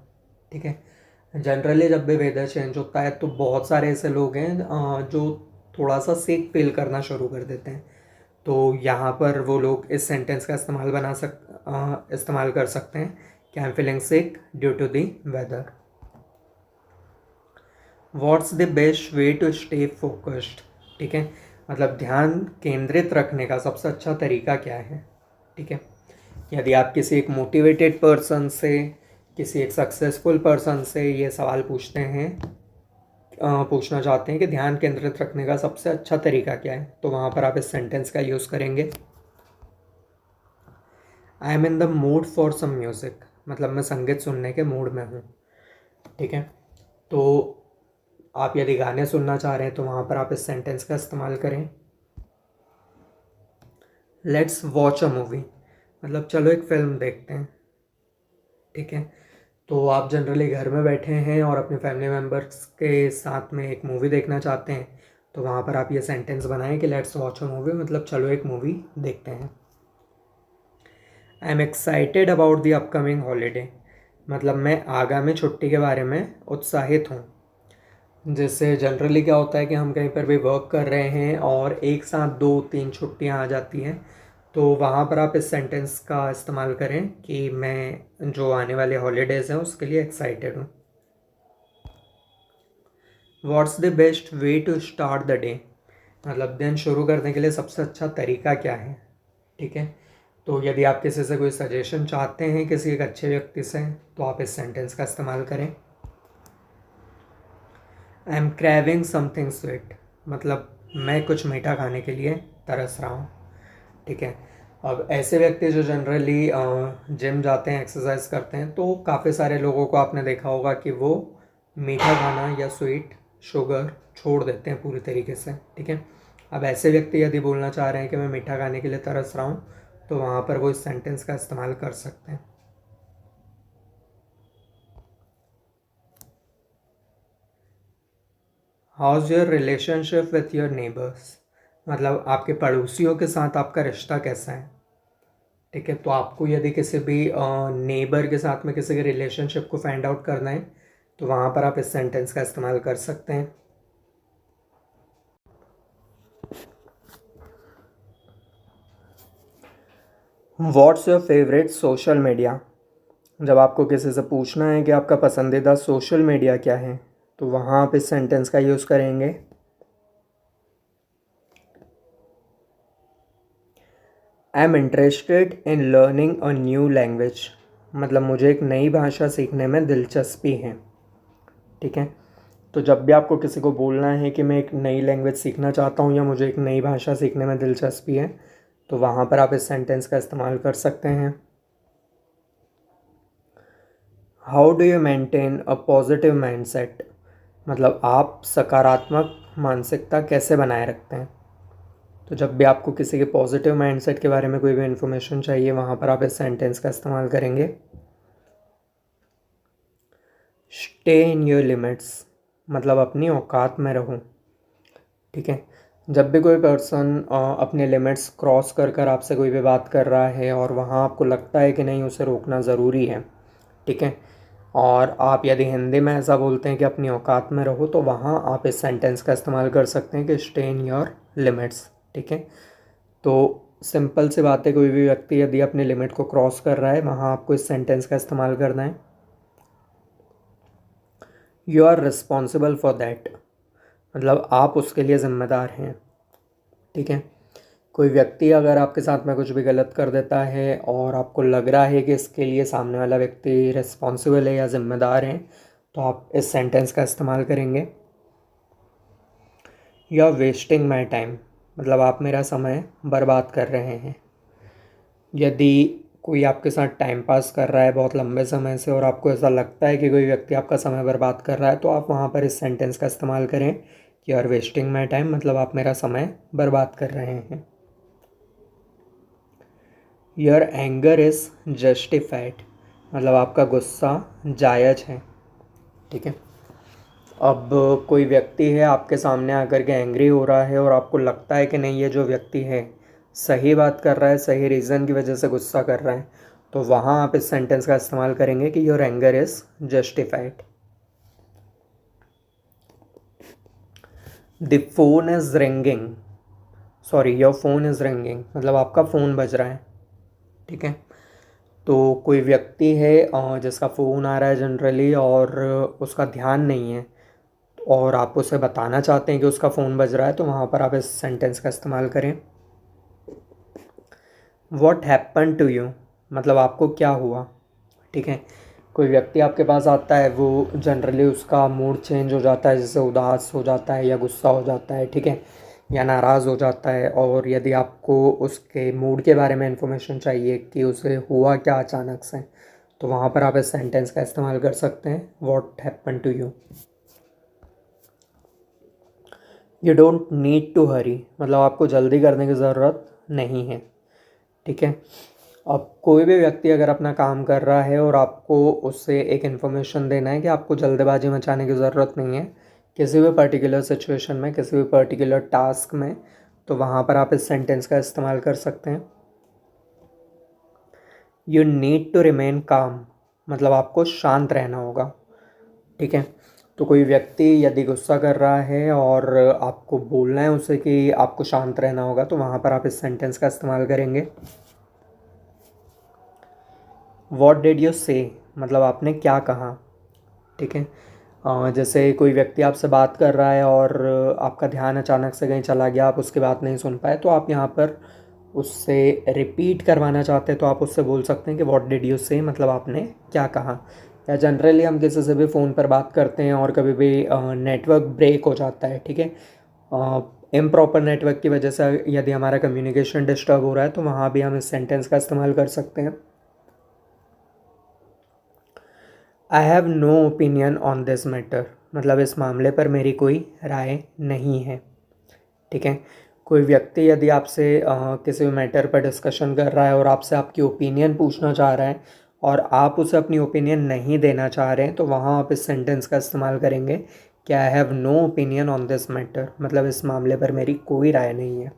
S1: ठीक है, जनरली जब भी वेदर चेंज होता है तो बहुत सारे ऐसे लोग हैं जो थोड़ा सा सिक फील करना शुरू कर देते हैं, तो यहाँ पर वो लोग इस सेंटेंस का इस्तेमाल कर सकते हैं कि I am feeling sick due to the weather. What's the best way to stay focused, ठीक है, मतलब ध्यान केंद्रित रखने का सबसे अच्छा तरीका क्या है। ठीक है, यदि आप किसी एक मोटिवेटेड पर्सन से, किसी एक सक्सेसफुल पर्सन से ये सवाल पूछना चाहते हैं कि ध्यान केंद्रित रखने का सबसे अच्छा तरीका क्या है, तो वहाँ पर आप इस सेंटेंस का यूज़ करेंगे, I am in the mood for some music, मतलब मैं संगीत सुनने के मूड में हूँ। ठीक है, तो आप यदि गाने सुनना चाह रहे हैं तो वहाँ पर आप इस सेंटेंस का इस्तेमाल करें, लेट्स वॉच अ मूवी, मतलब चलो एक फ़िल्म देखते हैं। ठीक है, तो आप जनरली घर में बैठे हैं और अपने फैमिली मेम्बर्स के साथ में एक मूवी देखना चाहते हैं, तो वहाँ पर आप ये सेंटेंस बनाएं कि लेट्स वॉच अ मूवी, मतलब चलो एक मूवी देखते हैं। I am excited about the upcoming holiday, मतलब मैं आगामी छुट्टी के बारे में उत्साहित हूँ। जैसे जनरली क्या होता है कि हम कहीं पर भी वर्क कर रहे हैं और एक साथ 2-3 छुट्टियां आ जाती हैं, तो वहाँ पर आप इस सेंटेंस का इस्तेमाल करें कि मैं जो आने वाले हॉलीडेज़ हैं उसके लिए एक्साइटेड हूँ। What's the best way to start the day, मतलब दिन शुरू करने के लिए सबसे अच्छा तरीका क्या है। ठीक है, तो यदि आप किसी से कोई सजेशन चाहते हैं किसी एक अच्छे व्यक्ति से, तो आप इस सेंटेंस का इस्तेमाल करें, I am craving something sweet, मतलब मैं कुछ मीठा खाने के लिए तरस रहा हूँ। ठीक है। अब ऐसे व्यक्ति जो जनरली जिम जाते हैं, एक्सरसाइज करते हैं, तो काफ़ी सारे लोगों को आपने देखा होगा कि वो मीठा खाना या स्वीट शुगर छोड़ देते हैं पूरी तरीके से। ठीक है। अब ऐसे व्यक्ति यदि बोलना चाह रहे हैं कि मैं मीठा खाने के लिए तरस रहा हूँ, तो वहाँ पर वो इस सेंटेंस का इस्तेमाल कर सकते हैं। How's your relationship with your neighbours, मतलब आपके पड़ोसियों के साथ आपका रिश्ता कैसा है। ठीक है। तो आपको यदि किसी भी नेबर के साथ में किसी के रिलेशनशिप को फाइंड आउट करना है, तो वहाँ पर आप इस सेंटेंस का इस्तेमाल कर सकते हैं। What's your favourite social media, जब आपको किसी से पूछना है कि आपका पसंदीदा सोशल मीडिया क्या है, तो वहाँ आप इस सेंटेंस का यूज़ करेंगे। I am interested in learning a new language, मतलब मुझे एक नई भाषा सीखने में दिलचस्पी है। ठीक है। तो जब भी आपको किसी को बोलना है कि मैं एक नई लैंग्वेज सीखना चाहता हूँ या मुझे एक नई भाषा सीखने में दिलचस्पी है, तो वहाँ पर आप इस सेंटेंस का इस्तेमाल कर सकते हैं। How do you maintain a positive mindset, मतलब आप सकारात्मक मानसिकता कैसे बनाए रखते हैं। तो जब भी आपको किसी के पॉजिटिव माइंडसेट के बारे में कोई भी इन्फॉर्मेशन चाहिए, वहाँ पर आप इस सेंटेंस का इस्तेमाल करेंगे। स्टे इन योर लिमिट्स, मतलब अपनी औकात में रहो। ठीक है। जब भी कोई पर्सन अपने लिमिट्स क्रॉस कर कर आपसे कोई भी बात कर रहा है और वहाँ आपको लगता है कि नहीं, उसे रोकना ज़रूरी है। ठीक है। और आप यदि हिंदी में ऐसा बोलते हैं कि अपनी औकात में रहो, तो वहाँ आप इस सेंटेंस का इस्तेमाल कर सकते हैं कि स्टे इन योर लिमिट्स। ठीक है। तो सिंपल सी बात है, कोई भी व्यक्ति यदि अपने लिमिट को क्रॉस कर रहा है, वहाँ आपको इस सेंटेंस का इस्तेमाल करना है। You are responsible for that, मतलब आप उसके लिए ज़िम्मेदार हैं। ठीक है। कोई व्यक्ति अगर आपके साथ में कुछ भी गलत कर देता है और आपको लग रहा है कि इसके लिए सामने वाला व्यक्ति रिस्पॉन्सिबल है या ज़िम्मेदार है, तो आप इस सेंटेंस का इस्तेमाल करेंगे। You are wasting my time, मतलब आप मेरा समय बर्बाद कर रहे हैं। यदि कोई आपके साथ टाइम पास कर रहा है बहुत लंबे समय से और आपको ऐसा लगता है कि कोई व्यक्ति आपका समय बर्बाद कर रहा है, तो आप वहाँ पर इस सेंटेंस का इस्तेमाल करें कि you are wasting my time, मतलब आप मेरा समय बर्बाद कर रहे हैं। योर एंगर इज़ जस्टिफाइड, मतलब आपका गुस्सा जायज़ है। ठीक है। अब कोई व्यक्ति है आपके सामने आकर के एंग्री हो रहा है और आपको लगता है कि नहीं, ये जो व्यक्ति है सही बात कर रहा है, सही रीज़न की वजह से गुस्सा कर रहा है, तो वहाँ आप इस सेंटेंस का इस्तेमाल करेंगे कि your anger is justified. The phone is ringing, sorry your phone is ringing, मतलब आपका फ़ोन बज रहा है। ठीक है। तो कोई व्यक्ति है जिसका फ़ोन आ रहा है जनरली और उसका ध्यान नहीं है, और आप उसे बताना चाहते हैं कि उसका फ़ोन बज रहा है, तो वहाँ पर आप इस सेंटेंस का इस्तेमाल करें। वॉट हैपन टू यू, मतलब आपको क्या हुआ। ठीक है। कोई व्यक्ति आपके पास आता है, वो जनरली उसका मूड चेंज हो जाता है, जैसे उदास हो जाता है या गुस्सा हो जाता है। ठीक है। या नाराज़ हो जाता है, और यदि आपको उसके मूड के बारे में इंफॉर्मेशन चाहिए कि उसे हुआ क्या अचानक से, तो वहाँ पर आप इस सेंटेंस का इस्तेमाल कर सकते हैं, what happen to you. You don't need to hurry, मतलब आपको जल्दी करने की ज़रूरत नहीं है। ठीक है। अब कोई भी व्यक्ति अगर अपना काम कर रहा है और आपको उससे एक इन्फॉर्मेशन देना है कि आपको जल्दबाजी मचाने की ज़रूरत नहीं है किसी भी पर्टिकुलर सिचुएशन में, किसी भी पर्टिकुलर टास्क में, तो वहाँ पर आप इस सेंटेंस का इस्तेमाल कर सकते हैं। यू नीड टू रिमेन काम, मतलब आपको शांत रहना होगा। ठीक है। तो कोई व्यक्ति यदि गुस्सा कर रहा है और आपको बोलना है उसे कि आपको शांत रहना होगा, तो वहाँ पर आप इस सेंटेंस का इस्तेमाल करेंगे। वॉट डिड यू से, मतलब आपने क्या कहा। ठीक है। जैसे कोई व्यक्ति आपसे बात कर रहा है और आपका ध्यान अचानक से कहीं चला गया, आप उसकी बात नहीं सुन पाए, तो आप यहाँ पर उससे रिपीट करवाना चाहते हैं, तो आप उससे बोल सकते हैं कि व्हाट डिड यू से, मतलब आपने क्या कहा। या जनरली हम किसी से भी फ़ोन पर बात करते हैं और कभी भी नेटवर्क ब्रेक हो जाता है। ठीक है। इम्प्रॉपर नेटवर्क की वजह से यदि हमारा कम्युनिकेशन डिस्टर्ब हो रहा है तो वहाँ भी हम इस सेंटेंस का इस्तेमाल कर सकते हैं। I have no opinion on this matter, मतलब इस मामले पर मेरी कोई राय नहीं है। ठीक है, कोई व्यक्ति यदि आपसे किसी भी मैटर पर डिस्कशन कर रहा है और आपसे आपकी ओपिनियन पूछना चाह रहा है और आप उसे अपनी ओपिनियन नहीं देना चाह रहे हैं तो वहाँ आप इस सेंटेंस का इस्तेमाल करेंगे कि I have no opinion on this matter, मतलब इस मामले पर मेरी कोई राय नहीं है।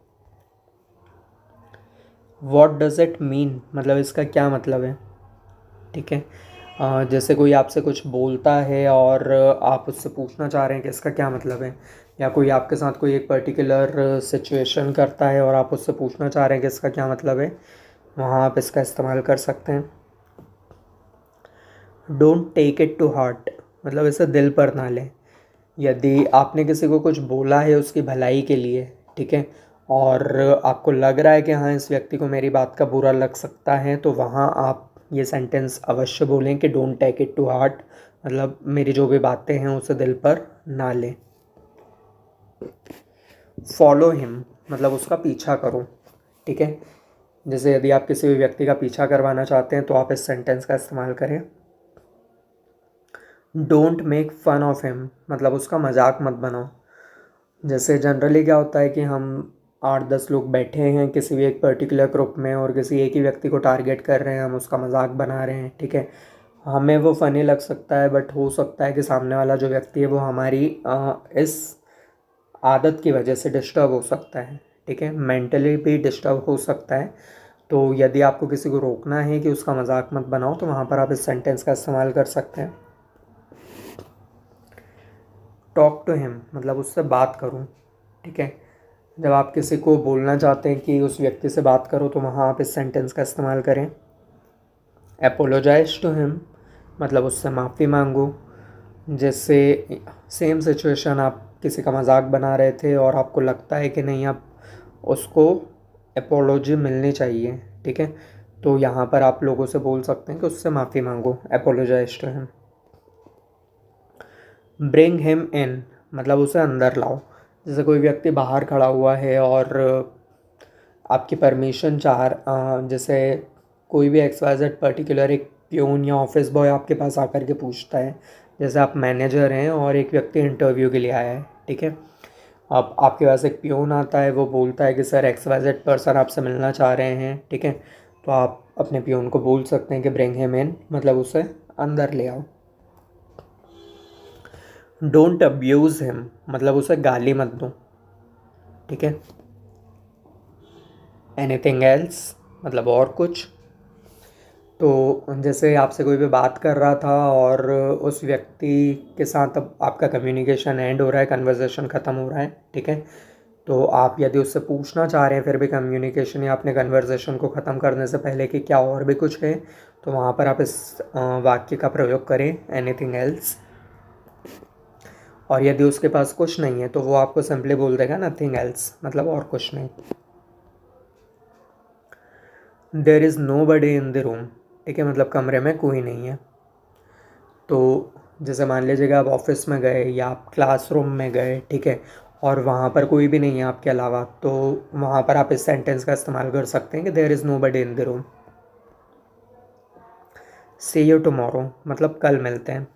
S1: वॉट डज़ इट मीन, मतलब इसका क्या मतलब है। ठीक है, जैसे कोई आपसे कुछ बोलता है और आप उससे पूछना चाह रहे हैं कि इसका क्या मतलब है, या कोई आपके साथ कोई एक पर्टिकुलर सिचुएशन करता है और आप उससे पूछना चाह रहे हैं कि इसका क्या मतलब है, वहाँ आप इसका इस्तेमाल कर सकते हैं। Don't take it to heart, मतलब इसे दिल पर ना लें। यदि आपने किसी को कुछ बोला है उसकी भलाई के लिए, ठीक है, और आपको लग रहा है कि हाँ इस व्यक्ति को मेरी बात का बुरा लग सकता है, तो वहाँ आप ये सेंटेंस अवश्य बोलें कि don't take it to heart, मतलब मेरी जो भी बातें हैं उसे दिल पर ना लें। फॉलो हिम, मतलब उसका पीछा करो। ठीक है, जैसे यदि आप किसी भी व्यक्ति का पीछा करवाना चाहते हैं तो आप इस सेंटेंस का इस्तेमाल करें। Don't make fun of him, मतलब उसका मजाक मत बनाओ। जैसे जनरली क्या होता है कि हम 8-10 लोग बैठे हैं किसी भी एक पर्टिकुलर ग्रुप में और किसी एक ही व्यक्ति को टारगेट कर रहे हैं, हम उसका मजाक बना रहे हैं। ठीक है, हमें वो फ़नी लग सकता है बट हो सकता है कि सामने वाला जो व्यक्ति है वो हमारी इस आदत की वजह से डिस्टर्ब हो सकता है। ठीक है, मेंटली भी डिस्टर्ब हो सकता है। तो यदि आपको किसी को रोकना है कि उसका मजाक मत बनाओ तो वहाँ पर आप इस सेंटेंस का इस्तेमाल कर सकते हैं। टॉक टू हिम, मतलब उससे बात करूँ। ठीक है, जब आप किसी को बोलना चाहते हैं कि उस व्यक्ति से बात करो तो वहाँ आप इस सेंटेंस का इस्तेमाल करें। अपोलोजाइज टू हिम, मतलब उससे माफ़ी मांगो। जैसे सेम सिचुएशन, आप किसी का मजाक बना रहे थे और आपको लगता है कि नहीं आप उसको अपोलॉजी मिलनी चाहिए। ठीक है, तो यहाँ पर आप लोगों से बोल सकते हैं कि उससे माफ़ी मांगो, apologise to him. Bring him in, मतलब उसे अंदर लाओ। जैसे कोई व्यक्ति बाहर खड़ा हुआ है और आपकी परमिशन जैसे कोई भी XYZ पर्टिकुलर एक प्यून या ऑफिस बॉय आपके पास आकर के पूछता है, जैसे आप मैनेजर हैं और एक व्यक्ति इंटरव्यू के लिए आया है। ठीक है, अब आपके पास एक प्यून आता है, वो बोलता है कि सर XYZ पर्सन आपसे मिलना चाह रहे हैं। ठीक है, तो आप अपने प्यून को बोल सकते हैं कि ब्रिंग हिम इन, मतलब उसे अंदर ले आओ। डोंट अब्यूज़ हिम, मतलब उसे गाली मत दो। ठीक है, एनीथिंग एल्स, मतलब और कुछ। तो जैसे आपसे कोई भी बात कर रहा था और उस व्यक्ति के साथ अब आपका कम्युनिकेशन एंड हो रहा है, कन्वर्सेशन ख़त्म हो रहा है। ठीक है, तो आप यदि उससे पूछना चाह रहे हैं फिर भी कम्युनिकेशन या अपने कन्वर्सेशन को ख़त्म करने से पहले कि क्या और भी कुछ है, तो वहाँ पर आप इस वाक्य का प्रयोग करें, एनीथिंग एल्स। और यदि उसके पास कुछ नहीं है तो वो आपको सिंपली बोल देगा नथिंग एल्स, मतलब और कुछ नहीं। There is nobody in the room, ठीक है, मतलब कमरे में कोई नहीं है। तो जैसे मान लीजिएगा आप ऑफिस में गए या आप क्लासरूम में गए, ठीक है, और वहाँ पर कोई भी नहीं है आपके अलावा, तो वहाँ पर आप इस सेंटेंस का इस्तेमाल कर सकते हैं कि there is nobody in the room. See you tomorrow, मतलब कल मिलते हैं।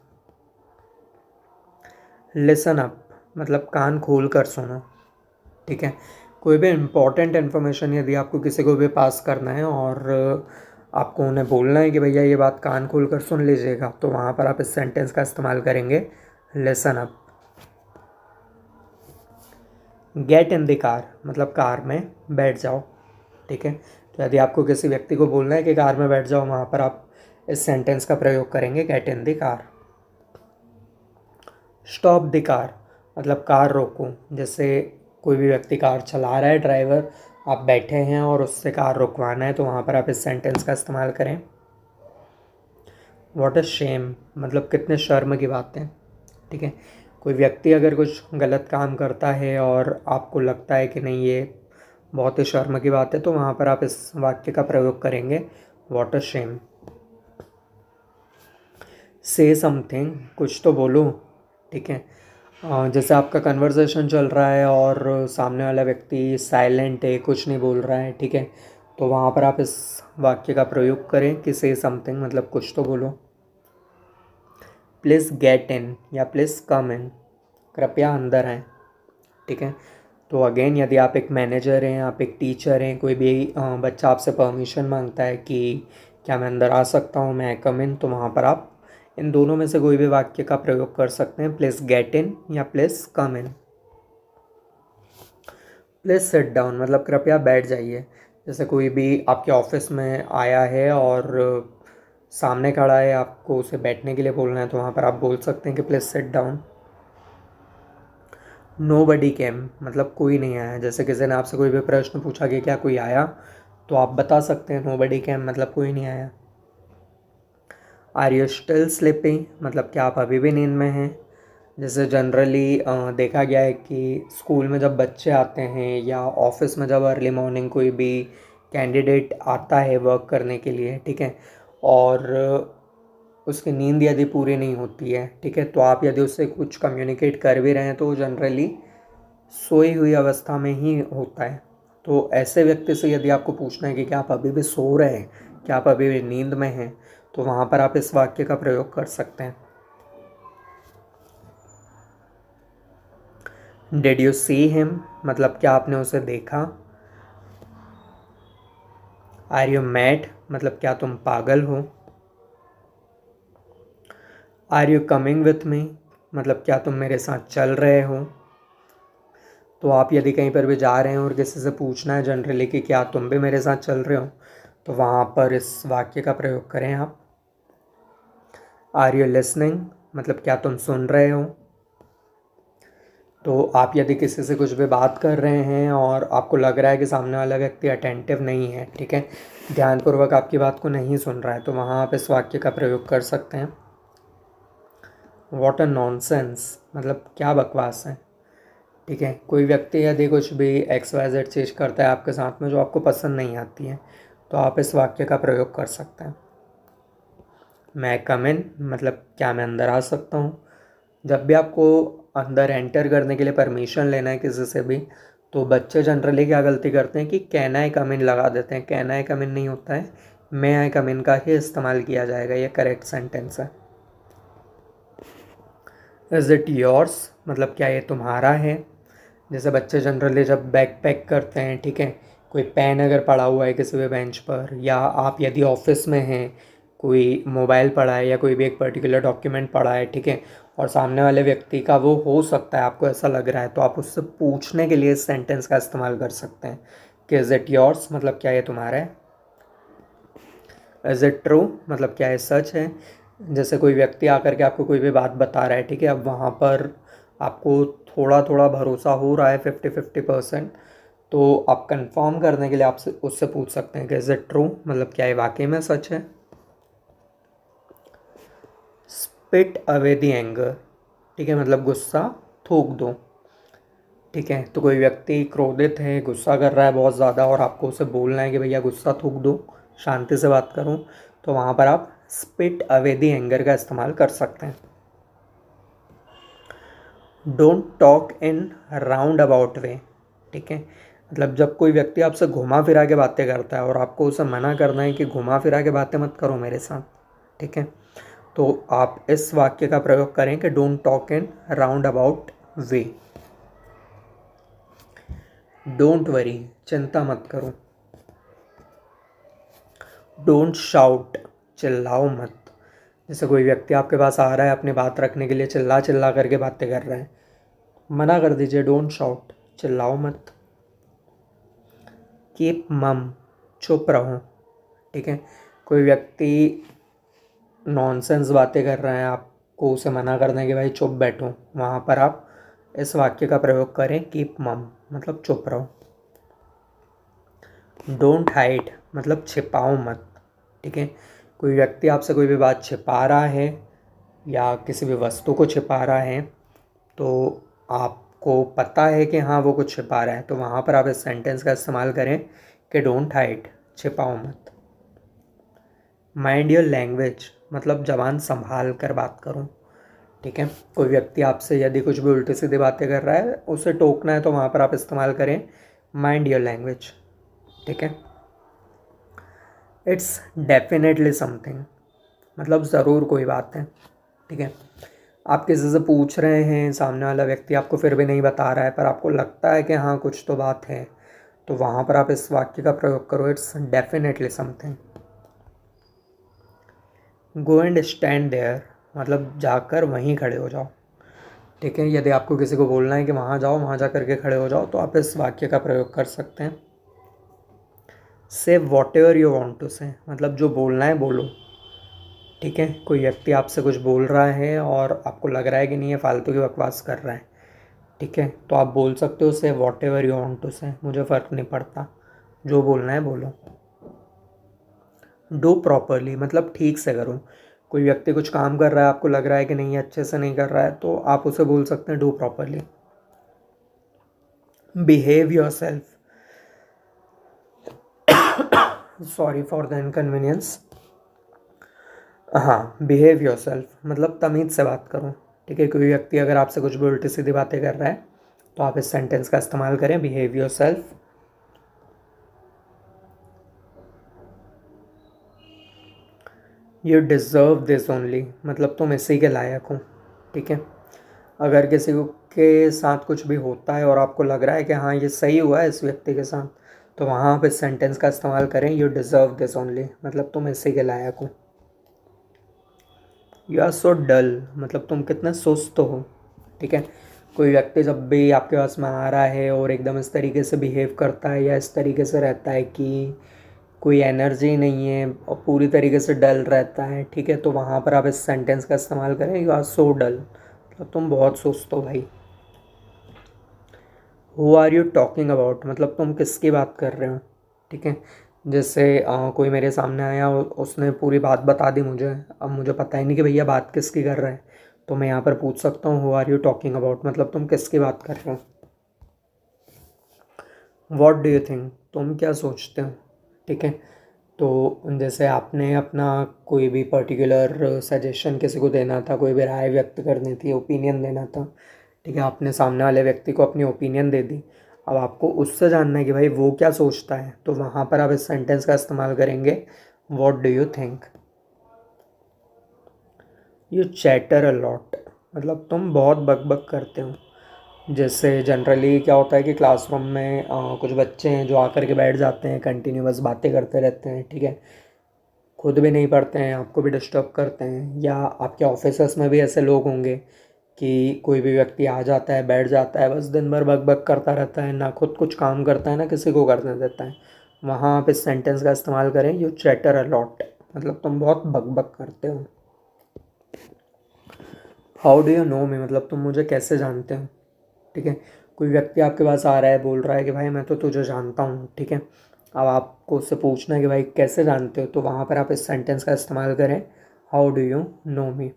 S1: लिसन अप, मतलब कान खोल कर सुनो। ठीक है, कोई भी इम्पॉर्टेंट इन्फॉर्मेशन यदि आपको किसी को भी पास करना है और आपको उन्हें बोलना है कि भैया ये बात कान खोल कर सुन लीजिएगा, तो वहाँ पर आप इस सेंटेंस का इस्तेमाल करेंगे, listen up. Get in the car, मतलब कार में बैठ जाओ। ठीक है, तो यदि आपको किसी व्यक्ति को बोलना है कि कार में बैठ जाओ, वहाँ पर आप इस सेंटेंस का प्रयोग करेंगे, get in the car. Stop the car, मतलब कार रोको। जैसे कोई भी व्यक्ति कार चला रहा है, ड्राइवर, आप बैठे हैं और उससे कार रुकवाना है, तो वहाँ पर आप इस सेंटेंस का इस्तेमाल करें। व्हाट अ शेम, मतलब कितने शर्म की बात है। ठीक है, कोई व्यक्ति अगर कुछ गलत काम करता है और आपको लगता है कि नहीं ये बहुत ही शर्म की बात है, तो वहाँ पर आप इस वाक्य का प्रयोग करेंगे, व्हाट अ शेम। से समथिंग, कुछ तो बोलो। ठीक है, जैसे आपका कन्वर्सेशन चल रहा है और सामने वाला व्यक्ति साइलेंट है, कुछ नहीं बोल रहा है, ठीक है, तो वहाँ पर आप इस वाक्य का प्रयोग करें कि से समथिंग, मतलब कुछ तो बोलो। प्लीज़ गेट इन या प्लीज़ कम इन, कृपया अंदर आएँ, ठीक है। तो अगेन, यदि आप एक मैनेजर हैं, आप एक टीचर हैं, कोई भी बच्चा आपसे परमिशन मांगता है कि क्या मैं अंदर आ सकता हूँ, मैं कम इन, तो वहाँ पर आप इन दोनों में से कोई भी वाक्य का प्रयोग कर सकते हैं, प्लीज़ गेट इन या please come in. Please sit down मतलब कृपया बैठ जाइए। जैसे कोई भी आपके ऑफिस में आया है और सामने खड़ा है, आपको उसे बैठने के लिए बोलना है, तो वहाँ पर आप बोल सकते हैं कि प्लीज़ सिट डाउन। नो बडी केम मतलब कोई नहीं आया। जैसे किसी ने आपसे कोई भी प्रश्न पूछा कि क्या कोई आया, तो आप बता सकते हैं नो बडी केम मतलब कोई नहीं आया। आर यू स्टिल स्लीपिंग मतलब क्या आप अभी भी नींद में हैं। जैसे जनरली देखा गया है कि स्कूल में जब बच्चे आते हैं या ऑफिस में जब अर्ली मॉर्निंग कोई भी कैंडिडेट आता है वर्क करने के लिए, ठीक है, और उसकी नींद यदि पूरी नहीं होती है, ठीक है, तो आप यदि उससे कुछ कम्युनिकेट कर भी रहे हैं तो वो जनरली सोई हुई अवस्था में ही होता है। तो ऐसे व्यक्ति से यदि आपको पूछना है कि क्या आप अभी भी सो रहे हैं, क्या आप अभी भी नींद में हैं, तो वहाँ पर आप इस वाक्य का प्रयोग कर सकते हैं। डिड यू सी हिम मतलब क्या आपने उसे देखा। आर यू मैड मतलब क्या तुम पागल हो। Are you coming with me मतलब क्या तुम मेरे साथ चल रहे हो। तो आप यदि कहीं पर भी जा रहे हैं और किसी से पूछना है जनरली कि क्या तुम भी मेरे साथ चल रहे हो, तो वहाँ पर इस वाक्य का प्रयोग करें आप। आर यू लिसनिंग मतलब क्या तुम सुन रहे हो। तो आप यदि किसी से कुछ भी बात कर रहे हैं और आपको लग रहा है कि सामने वाला व्यक्ति अटेंटिव नहीं है, ठीक है, ध्यानपूर्वक आपकी बात को नहीं सुन रहा है, तो वहाँ आप इस वाक्य का प्रयोग कर सकते हैं। वॉट अ नॉनसेंस मतलब क्या बकवास है, ठीक है। कोई व्यक्ति यदि कुछ भी XYZ चीज़ करता है आपके साथ में जो आपको पसंद नहीं आती है, तो आप इस वाक्य का प्रयोग कर सकते हैं। मैं कम इन मतलब क्या मैं अंदर आ सकता हूँ। जब भी आपको अंदर एंटर करने के लिए परमिशन लेना है किसी से भी, तो बच्चे जनरली क्या गलती करते हैं कि कैन आई कम इन लगा देते हैं। कैन आई कम इन नहीं होता है, मे आई कम इन का ही इस्तेमाल किया जाएगा, ये करेक्ट सेंटेंस है। इज़ इट योर्स मतलब क्या ये तुम्हारा है। जैसे बच्चे जनरली जब बैग पैक करते हैं, ठीक है, कोई पेन अगर पड़ा हुआ है किसी भी बेंच पर, या आप यदि ऑफिस में हैं, कोई मोबाइल पड़ा है या कोई भी एक पर्टिकुलर डॉक्यूमेंट पड़ा है, ठीक है, और सामने वाले व्यक्ति का वो हो सकता है, आपको ऐसा लग रहा है, तो आप उससे पूछने के लिए इस सेंटेंस का इस्तेमाल कर सकते हैं कि इज़ इट योर्स मतलब क्या ये तुम्हारा है। इज़ इट ट्रू मतलब क्या ये सच है। जैसे कोई व्यक्ति आकर के आपको कोई भी बात बता रहा है, ठीक है, अब वहाँ पर आपको थोड़ा थोड़ा भरोसा हो रहा है 50-50%, तो आप कंफर्म करने के लिए आपसे उससे पूछ सकते हैं कि इज़ इट ट्रू मतलब क्या ये वाकई में सच है। स्पिट अवे द एंगर, ठीक है, मतलब गुस्सा थूक दो, ठीक है। तो कोई व्यक्ति क्रोधित है, गुस्सा कर रहा है बहुत ज़्यादा, और आपको उसे बोलना है कि भैया गुस्सा थूक दो, शांति से बात करूं, तो वहाँ पर आप स्पिट अवे द एंगर का इस्तेमाल कर सकते हैं। Don't talk in round about way, ठीक है, मतलब जब कोई व्यक्ति आपसे घुमा फिरा के बातें करता है और आपको उसे मना करना है कि घुमा फिरा के बातें मत करो मेरे साथ, ठीक है, तो आप इस वाक्य का प्रयोग करें कि don't talk in round about way. Don't worry चिंता मत करो। डोंट शाउट चिल्लाओ मत। जैसे कोई व्यक्ति आपके पास आ रहा है अपनी बात रखने के लिए, चिल्ला चिल्ला करके बातें कर रहा है, मना कर दीजिए, डोंट शाउट चिल्लाओ मत। कीप मम चुप रहो, ठीक है, कोई व्यक्ति नॉनसेंस बातें कर रहा है, आपको उसे मना करना है कि भाई चुप बैठो, वहाँ पर आप इस वाक्य का प्रयोग करें कीप मम मतलब चुप रहो। डोंट हाइड मतलब छिपाओ मत, ठीक है, कोई व्यक्ति आपसे कोई भी बात छिपा रहा है या किसी भी वस्तु को छिपा रहा है, तो आपको पता है कि हाँ वो कुछ छिपा रहा है, तो वहाँ पर आप इस सेंटेंस का इस्तेमाल करें कि डोंट हाइड छिपाओ मत। माइंड योर लैंग्वेज मतलब जबान संभाल कर बात करो, ठीक है। कोई व्यक्ति आपसे यदि कुछ भी उल्टी सीधी बातें कर रहा है, उसे टोकना है तो वहाँ पर आप इस्तेमाल करें माइंड योर लैंग्वेज। ठीक है। इट्स डेफिनेटली समथिंग, मतलब ज़रूर कोई बात है। ठीक है। आप किसी से पूछ रहे हैं, सामने वाला व्यक्ति आपको फिर भी नहीं बता रहा है, पर आपको लगता है कि हाँ कुछ तो बात है, तो वहाँ पर आप इस वाक्य का प्रयोग करो, it's definitely something. Go and stand there, मतलब जाकर वहीं खड़े हो जाओ। ठीक है। यदि आपको किसी को बोलना है कि वहाँ जाओ, वहाँ जा कर के खड़े हो जाओ, तो आप इस वाक्य का प्रयोग कर सकते हैं। Say whatever you want to say, मतलब जो बोलना है बोलो। ठीक है। कोई व्यक्ति आपसे कुछ बोल रहा है और आपको लग रहा है कि नहीं ये फालतू की बकवास कर रहा है, ठीक है, तो आप बोल सकते हो say whatever you want to say, मुझे फ़र्क नहीं पड़ता, जो बोलना है बोलो। डू प्रॉपरली, मतलब ठीक से करो। कोई व्यक्ति कुछ काम कर रहा है, आपको लग रहा है कि नहीं अच्छे से नहीं कर रहा है, तो आप उसे बोल सकते हैं do properly. Behave your self, sorry for the inconvenience. हाँ, बिहेव योर सेल्फ मतलब तमीज़ से बात करो। ठीक है। कोई व्यक्ति अगर आपसे कुछ भी उल्टी सीधी बातें कर रहा है, तो आप इस सेंटेंस का इस्तेमाल करें, behave your self. You deserve this only, मतलब तुम इसी के लायक हो। ठीक है। अगर किसी को के साथ कुछ भी होता है और आपको लग रहा है कि हाँ ये सही हुआ है इस व्यक्ति के साथ, तो वहाँ आप इस सेंटेंस का इस्तेमाल करें, यू डिज़र्व दिस ओनली, मतलब तुम इसी के लायक हो। यू आर सो डल, मतलब तुम कितने सुस्त हो। ठीक है। कोई व्यक्ति जब भी आपके पास में आ रहा है और एकदम इस तरीके से बिहेव करता है या इस तरीके से रहता है कि कोई एनर्जी नहीं है और पूरी तरीके से डल रहता है, ठीक है, तो वहाँ पर आप इस सेंटेंस का इस्तेमाल करें, यू आर सो डल, मतलब तुम बहुत सुस्त हो भाई। Who are you talking about, मतलब तुम किसकी बात कर रहे हो। ठीक है। जैसे कोई मेरे सामने आया और उसने पूरी बात बता दी मुझे, अब मुझे पता ही नहीं कि भैया बात किसकी कर रहा है, तो मैं यहाँ पर पूछ सकता हूँ who are you talking about, मतलब तुम किसकी बात कर रहे हो। वॉट डू यू थिंक, तुम क्या सोचते हो। ठीक है। तो जैसे आपने अपना कोई भी पर्टिकुलर सजेशन किसी को देना था, कोई भी राय व्यक्त करनी थी, ओपिनियन देना था, ठीक है, आपने सामने वाले व्यक्ति को अपनी ओपिनियन दे दी। अब आपको उससे जानना है कि भाई वो क्या सोचता है, तो वहाँ पर आप इस सेंटेंस का इस्तेमाल करेंगे, what do you think. You chatter a lot, मतलब तुम बहुत बक करते हो। जैसे जनरली क्या होता है कि क्लासरूम में कुछ बच्चे हैं जो आकर के बैठ जाते हैं, कंटिन्यूअस बातें करते रहते हैं, ठीक है, खुद भी नहीं पढ़ते हैं, आपको भी डिस्टर्ब करते हैं। या आपके ऑफिसर्स में भी ऐसे लोग होंगे कि कोई भी व्यक्ति आ जाता है, बैठ जाता है, बस दिन भर बक बक करता रहता है, ना खुद कुछ काम करता है ना किसी को करने देता है। वहाँ आप इस सेंटेंस का इस्तेमाल करें, यू चैटर अ लॉट, मतलब तुम बहुत बक बक करते हो। हाउ डू यू नो मी, मतलब तुम मुझे कैसे जानते हो। ठीक है। कोई व्यक्ति आपके पास आ रहा है, बोल रहा है कि भाई मैं तो तुझे जानता हूँ, ठीक है, अब आपको उससे पूछना है कि भाई कैसे जानते हो, तो वहाँ पर आप इस सेंटेंस का इस्तेमाल करें, how do you know me.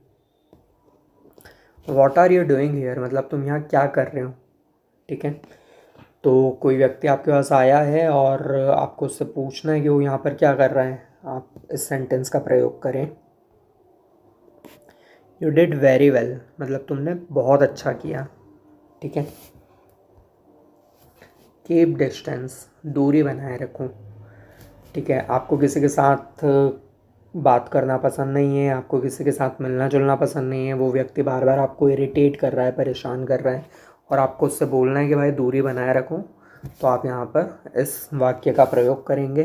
S1: What are you doing here, मतलब तुम यहाँ क्या कर रहे हो। ठीक है। तो कोई व्यक्ति आपके पास आया है और आपको उससे पूछना है कि वो यहाँ पर क्या कर रहा है, आप इस सेंटेंस का प्रयोग करें, यू डिड वेरी वेल, मतलब तुमने बहुत अच्छा किया। ठीक है। कीप डिस्टेंस, दूरी बनाए रखो। ठीक है। आपको किसी के साथ बात करना पसंद नहीं है, आपको किसी के साथ मिलना जुलना पसंद नहीं है, वो व्यक्ति बार बार आपको इरिटेट कर रहा है, परेशान कर रहा है, और आपको उससे बोलना है कि भाई दूरी बनाए रखो, तो आप यहाँ पर इस वाक्य का प्रयोग करेंगे,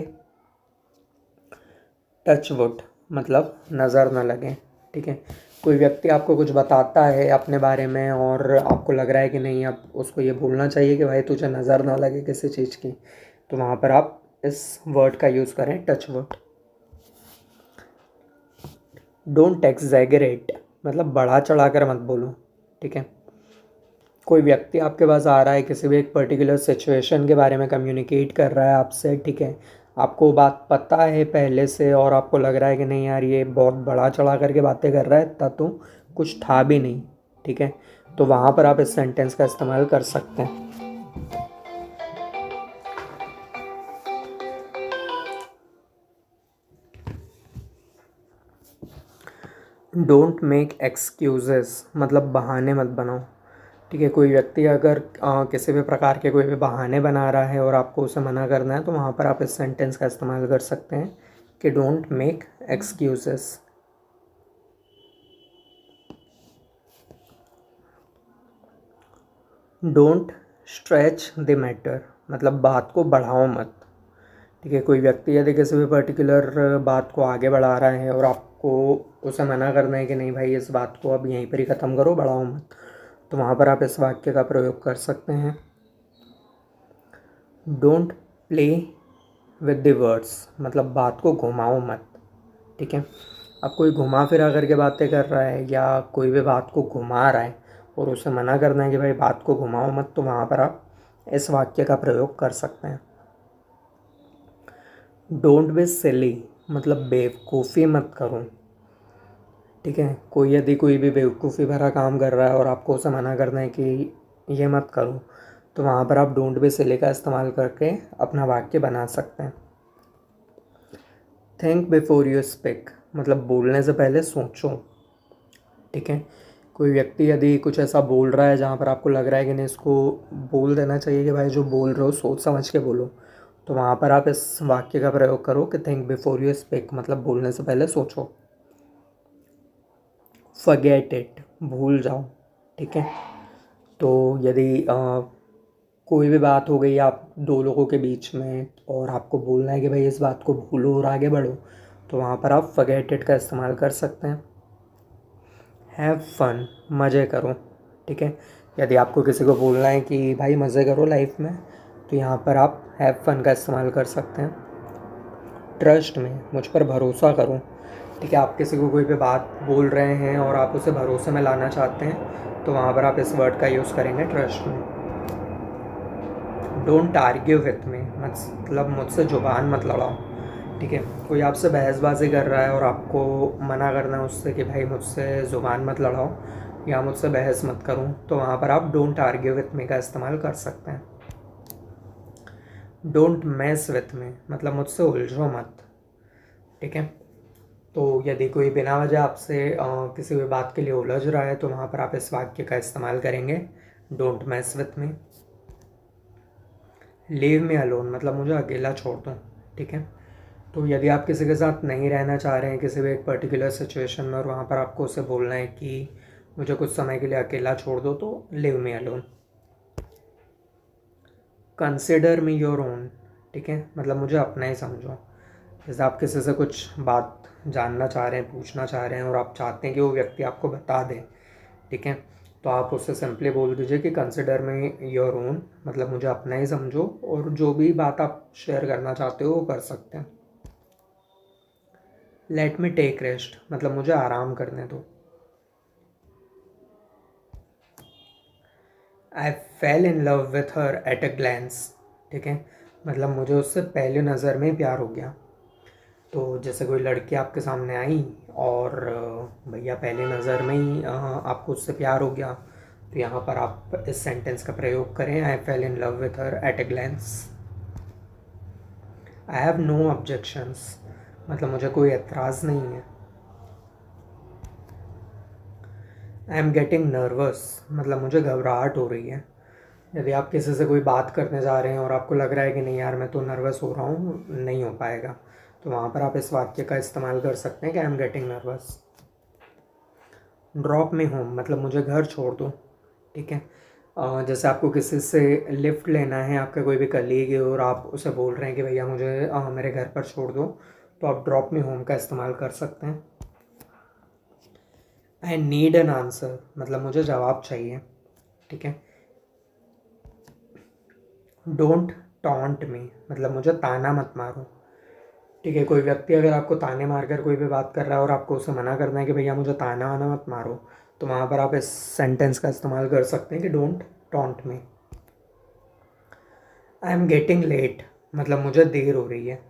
S1: टच वुड, मतलब नज़र न लगे। ठीक है। कोई व्यक्ति आपको कुछ बताता है अपने बारे में और आपको लग रहा है कि नहीं अब उसको ये बोलना चाहिए कि भाई तुझे नज़र ना लगे किसी चीज़ की, तो वहाँ पर आप इस वर्ड का यूज़ करें, टच वुड। डोंट एक्सैगरेट, मतलब बढ़ा चढ़ा कर मत बोलो। ठीक है। कोई व्यक्ति आपके पास आ रहा है, किसी भी एक पर्टिकुलर सिचुएशन के बारे में कम्युनिकेट कर रहा है आपसे, ठीक है, आपको बात पता है पहले से और आपको लग रहा है कि नहीं यार ये बहुत बड़ा चढ़ा करके बातें कर रहा है, तब तो कुछ था भी नहीं। ठीक है। तो वहाँ पर आप इस सेंटेंस का इस्तेमाल कर सकते हैं। डोंट मेक एक्सक्यूजेस मतलब बहाने मत बनाओ। ठीक है, कोई व्यक्ति अगर किसी भी प्रकार के कोई भी बहाने बना रहा है और आपको उसे मना करना है तो वहाँ पर आप इस सेंटेंस का इस्तेमाल कर सकते हैं कि don't make excuses. Don't stretch the matter मतलब बात को बढ़ाओ मत। ठीक है, कोई व्यक्ति यदि किसी भी पर्टिकुलर बात को आगे बढ़ा रहा है और आपको उसे मना करना है कि नहीं भाई इस बात को अब यहीं पर ही ख़त्म करो, बढ़ाओ मत, तो वहाँ पर आप इस वाक्य का प्रयोग कर सकते हैं। Don't play with the words मतलब बात को घुमाओ मत। ठीक है, अब कोई घुमा फिरा करके बातें कर रहा है या कोई भी बात को घुमा रहा है और उसे मना करना है कि भाई बात को घुमाओ मत, तो वहाँ पर आप इस वाक्य का प्रयोग कर सकते हैं। डोंट बी सिली मतलब बेवकूफ़ी मत करो। ठीक है, कोई यदि कोई भी बेवकूफ़ी भरा काम कर रहा है और आपको उसे मना करना है कि ये मत करो, तो वहाँ पर आप डोंट बी सिली का इस्तेमाल करके अपना वाक्य बना सकते हैं। थिंक बिफोर यू स्पीक मतलब बोलने से पहले सोचो। ठीक है, कोई व्यक्ति यदि कुछ ऐसा बोल रहा है जहाँ पर आपको लग रहा है कि नहीं इसको बोल देना चाहिए कि भाई जो बोल रहे हो सोच समझ के बोलो, तो वहाँ पर आप इस वाक्य का प्रयोग करो कि थिंक बिफोर यू स्पीक मतलब बोलने से पहले सोचो। फॉरगेट इट भूल जाओ। ठीक है, तो यदि कोई भी बात हो गई आप दो लोगों के बीच में और आपको बोलना है कि भाई इस बात को भूलो और आगे बढ़ो, तो वहाँ पर आप फॉरगेट इट का इस्तेमाल कर सकते हैं। हैव फन मज़े करो। ठीक है, यदि आपको किसी को बोलना है कि भाई मज़े करो लाइफ में, तो यहाँ पर आप हैव फन का इस्तेमाल कर सकते हैं। ट्रस्ट में मुझ पर भरोसा करो। ठीक है, आप किसी को कोई भी बात बोल रहे हैं और आप उसे भरोसे में लाना चाहते हैं, तो वहाँ पर आप इस वर्ड का यूज़ करेंगे ट्रस्ट में। डोंट आर्ग्यू विथ मी मतलब मुझसे ज़ुबान मत लड़ाओ। ठीक है, कोई आपसे बहसबाजी कर रहा है और आपको मना करना है उससे कि भाई मुझसे ज़ुबान मत लड़ाओ या मुझसे बहस मत करूं, तो वहाँ पर आप डोंट आर्ग्यू विथ मी का इस्तेमाल कर सकते हैं। डोंट मैस विथ मी मतलब मुझसे उलझो मत। ठीक है, तो यदि कोई बिना वजह आपसे किसी भी बात के लिए उलझ रहा है, तो वहाँ पर आप इस वाक्य का इस्तेमाल करेंगे don't mess with me. Leave me alone मतलब मुझे अकेला छोड़ दो। ठीक है, तो यदि आप किसी के साथ नहीं रहना चाह रहे हैं किसी भी एक पर्टिकुलर सिचुएशन में और वहाँ पर आपको उसे बोलना है कि मुझे कुछ समय के लिए अकेला छोड़ दो, तो live me alone. Consider me your own. ठीक है, मतलब मुझे अपना ही समझो। जैसे आप किसी से कुछ बात जानना चाह रहे हैं, पूछना चाह रहे हैं और आप चाहते हैं कि वो व्यक्ति आपको बता दे। ठीक है, तो आप उससे सिंपली बोल दीजिए कि कंसिडर मी योर ओन मतलब मुझे अपना ही समझो और जो भी बात आप शेयर करना चाहते हो वो कर सकते हैं। लेट मी टेक रेस्ट मतलब मुझे आराम करने दो। I fell in love with her at a glance. ठीक है, मतलब मुझे उससे पहले नज़र में ही प्यार हो गया। तो जैसे कोई लड़की आपके सामने आई और भैया पहले नज़र में ही आपको उससे प्यार हो गया, तो यहाँ पर आप इस सेंटेंस का प्रयोग करें I fell in love with her at a glance. I have no objections मतलब मुझे कोई एतराज़ नहीं है। आई एम गेटिंग नर्वस मतलब मुझे घबराहट हो रही है। यदि आप किसी से कोई बात करने जा रहे हैं और आपको लग रहा है कि नहीं यार मैं तो नर्वस हो रहा हूँ, नहीं हो पाएगा, तो वहाँ पर आप इस वाक्य का इस्तेमाल कर सकते हैं कि I am getting nervous. Drop me home मतलब मुझे घर छोड़ दो। ठीक है, जैसे आपको किसी से लिफ्ट लेना है, आपका कोई भी कलीग है और आप उसे बोल रहे हैं कि भैया मुझे मेरे घर पर छोड़ दो, तो आप ड्रॉप मी होम का इस्तेमाल कर सकते हैं। आई नीड एन आंसर मतलब मुझे जवाब चाहिए। ठीक है, डोंट टॉन्ट मी मतलब मुझे ताना मत मारो। ठीक है, कोई व्यक्ति अगर आपको ताने मारकर कोई भी बात कर रहा है और आपको उसे मना करना है कि भैया मुझे ताना वाना मत मारो, तो वहाँ पर आप इस सेंटेंस का इस्तेमाल कर सकते हैं कि don't taunt me. I am getting late मतलब मुझे देर हो रही है।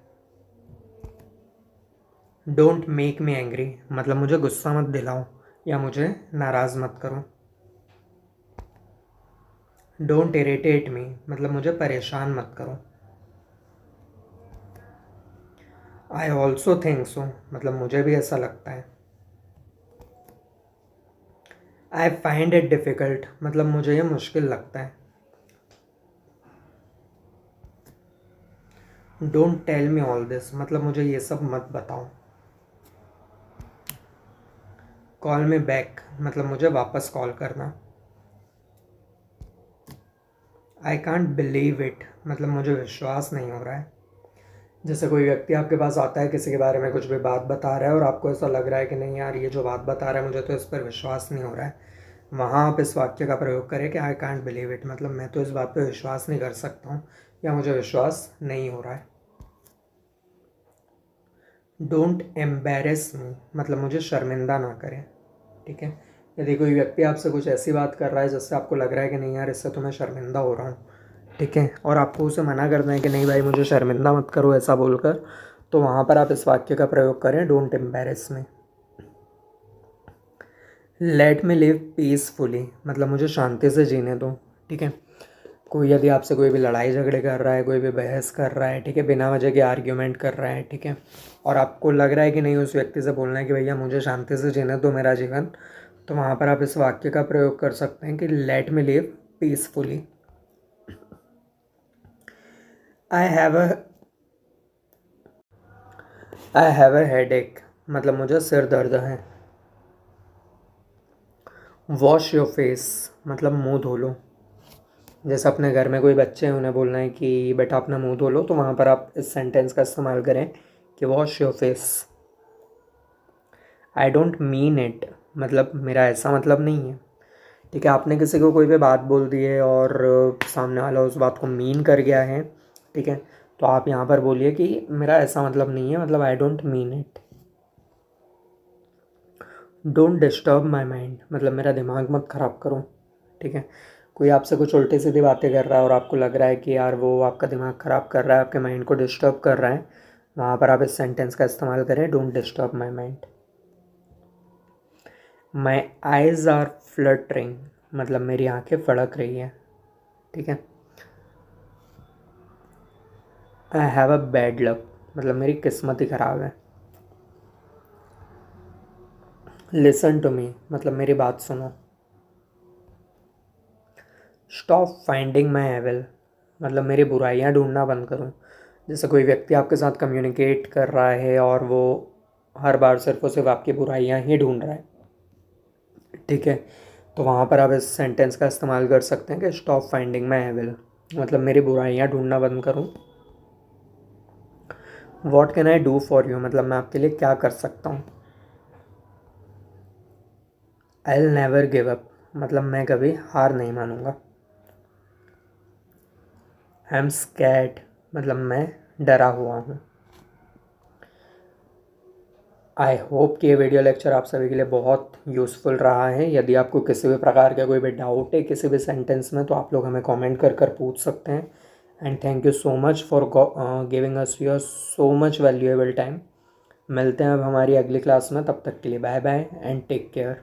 S1: डोंट मेक मी एंग्री मतलब मुझे गुस्सा मत दिलाओ या मुझे नाराज़ मत करो। डोंट इरिटेट मी मतलब मुझे परेशान मत करो। आई ऑल्सो थिंक सो मतलब मुझे भी ऐसा लगता है। आई फाइंड इट डिफ़िकल्ट मतलब मुझे ये मुश्किल लगता है। Don't tell me all this मतलब मुझे ये सब मत बताओ। कॉल मी बैक मतलब मुझे वापस कॉल करना। आई कांट बिलीव इट मतलब मुझे विश्वास नहीं हो रहा है। जैसे कोई व्यक्ति आपके पास आता है, किसी के बारे में कुछ भी बात बता रहा है और आपको ऐसा लग रहा है कि नहीं यार ये जो बात बता रहा है मुझे तो इस पर विश्वास नहीं हो रहा है, वहाँ आप इस वाक्य का प्रयोग करें कि आई कांट बिलीव इट मतलब मैं तो इस बात पर विश्वास नहीं कर सकता हूँ या मुझे विश्वास नहीं हो रहा है। डोंट एम्बेरस मी मतलब मुझे शर्मिंदा ना करें। ठीक है, यदि कोई व्यक्ति आपसे कुछ ऐसी बात कर रहा है जिससे आपको लग रहा है कि नहीं यार इससे तो मैं शर्मिंदा हो रहा हूँ, ठीक है, और आपको उसे मना करना है कि नहीं भाई मुझे शर्मिंदा मत करो ऐसा बोलकर, तो वहाँ पर आप इस वाक्य का प्रयोग करें, don't embarrass me. Let me live peacefully मतलब मुझे शांति से जीने दो। ठीक है, कोई यदि आपसे कोई भी लड़ाई झगड़े कर रहा है, कोई भी बहस कर रहा है, ठीक है, बिना वजह के आर्ग्यूमेंट कर रहा है, ठीक है, और आपको लग रहा है कि नहीं उस व्यक्ति से बोलना है कि भैया मुझे शांति से जीने दो मेरा जीवन, तो वहाँ पर आप इस वाक्य का प्रयोग कर सकते हैं कि let me live peacefully. I have a I have a headache मतलब मुझे सिर दर्द है। वॉश योर फेस मतलब मुंह धो लो। जैसे अपने घर में कोई बच्चे हैं उन्हें बोलना है कि बेटा अपना मुंह धो लो, तो वहाँ पर आप इस सेंटेंस का इस्तेमाल करें कि wash your face. I don't mean it मतलब मेरा ऐसा मतलब नहीं है। ठीक है, आपने किसी को कोई भी बात बोल दी है और सामने वाला उस बात को मीन कर गया है, ठीक है, तो आप यहाँ पर बोलिए कि मेरा ऐसा मतलब नहीं है मतलब I don't mean it. Don't disturb my mind मतलब मेरा दिमाग मत ख़राब करो। ठीक है, कोई आपसे कुछ उल्टी सीधी बातें कर रहा है और आपको लग रहा है कि यार वो आपका दिमाग ख़राब कर रहा है, आपके माइंड को डिस्टर्ब कर रहा है, वहाँ पर आप इस सेंटेंस का इस्तेमाल करें, don't disturb my mind. My eyes are fluttering मतलब मेरी आंखें फड़क रही हैं। ठीक है, I have a bad luck मतलब मेरी किस्मत ही ख़राब है। लिसन टू मी मतलब मेरी बात सुनो। स्टॉप फाइंडिंग माई एविल मतलब मेरी बुराइयां ढूंढना बंद करो। जैसे कोई व्यक्ति आपके साथ कम्युनिकेट कर रहा है और वो हर बार सिर्फ और सिर्फ आपकी बुराइयां ही ढूंढ रहा है, ठीक है, तो वहाँ पर आप इस सेंटेंस का इस्तेमाल कर सकते हैं कि स्टॉप फाइंडिंग माई एविल मतलब मेरी बुराइयां ढूंढना बंद करो। What can I do for you मतलब मैं आपके लिए क्या कर सकता हूँ। I will never give up मतलब मैं कभी हार नहीं मानूंगा। आई एम स्कैर्ड मतलब मैं डरा हुआ हूँ। आई होप कि ये वीडियो लेक्चर आप सभी के लिए बहुत यूज़फुल रहा है। यदि आपको किसी भी प्रकार का कोई भी डाउट है किसी भी सेंटेंस में, तो आप लोग हमें कमेंट कर कर पूछ सकते हैं। And thank you so much for giving us your so much valuable time. मिलते हैं अब हमारी अगली क्लास में, तब तक के लिए bye bye and take care.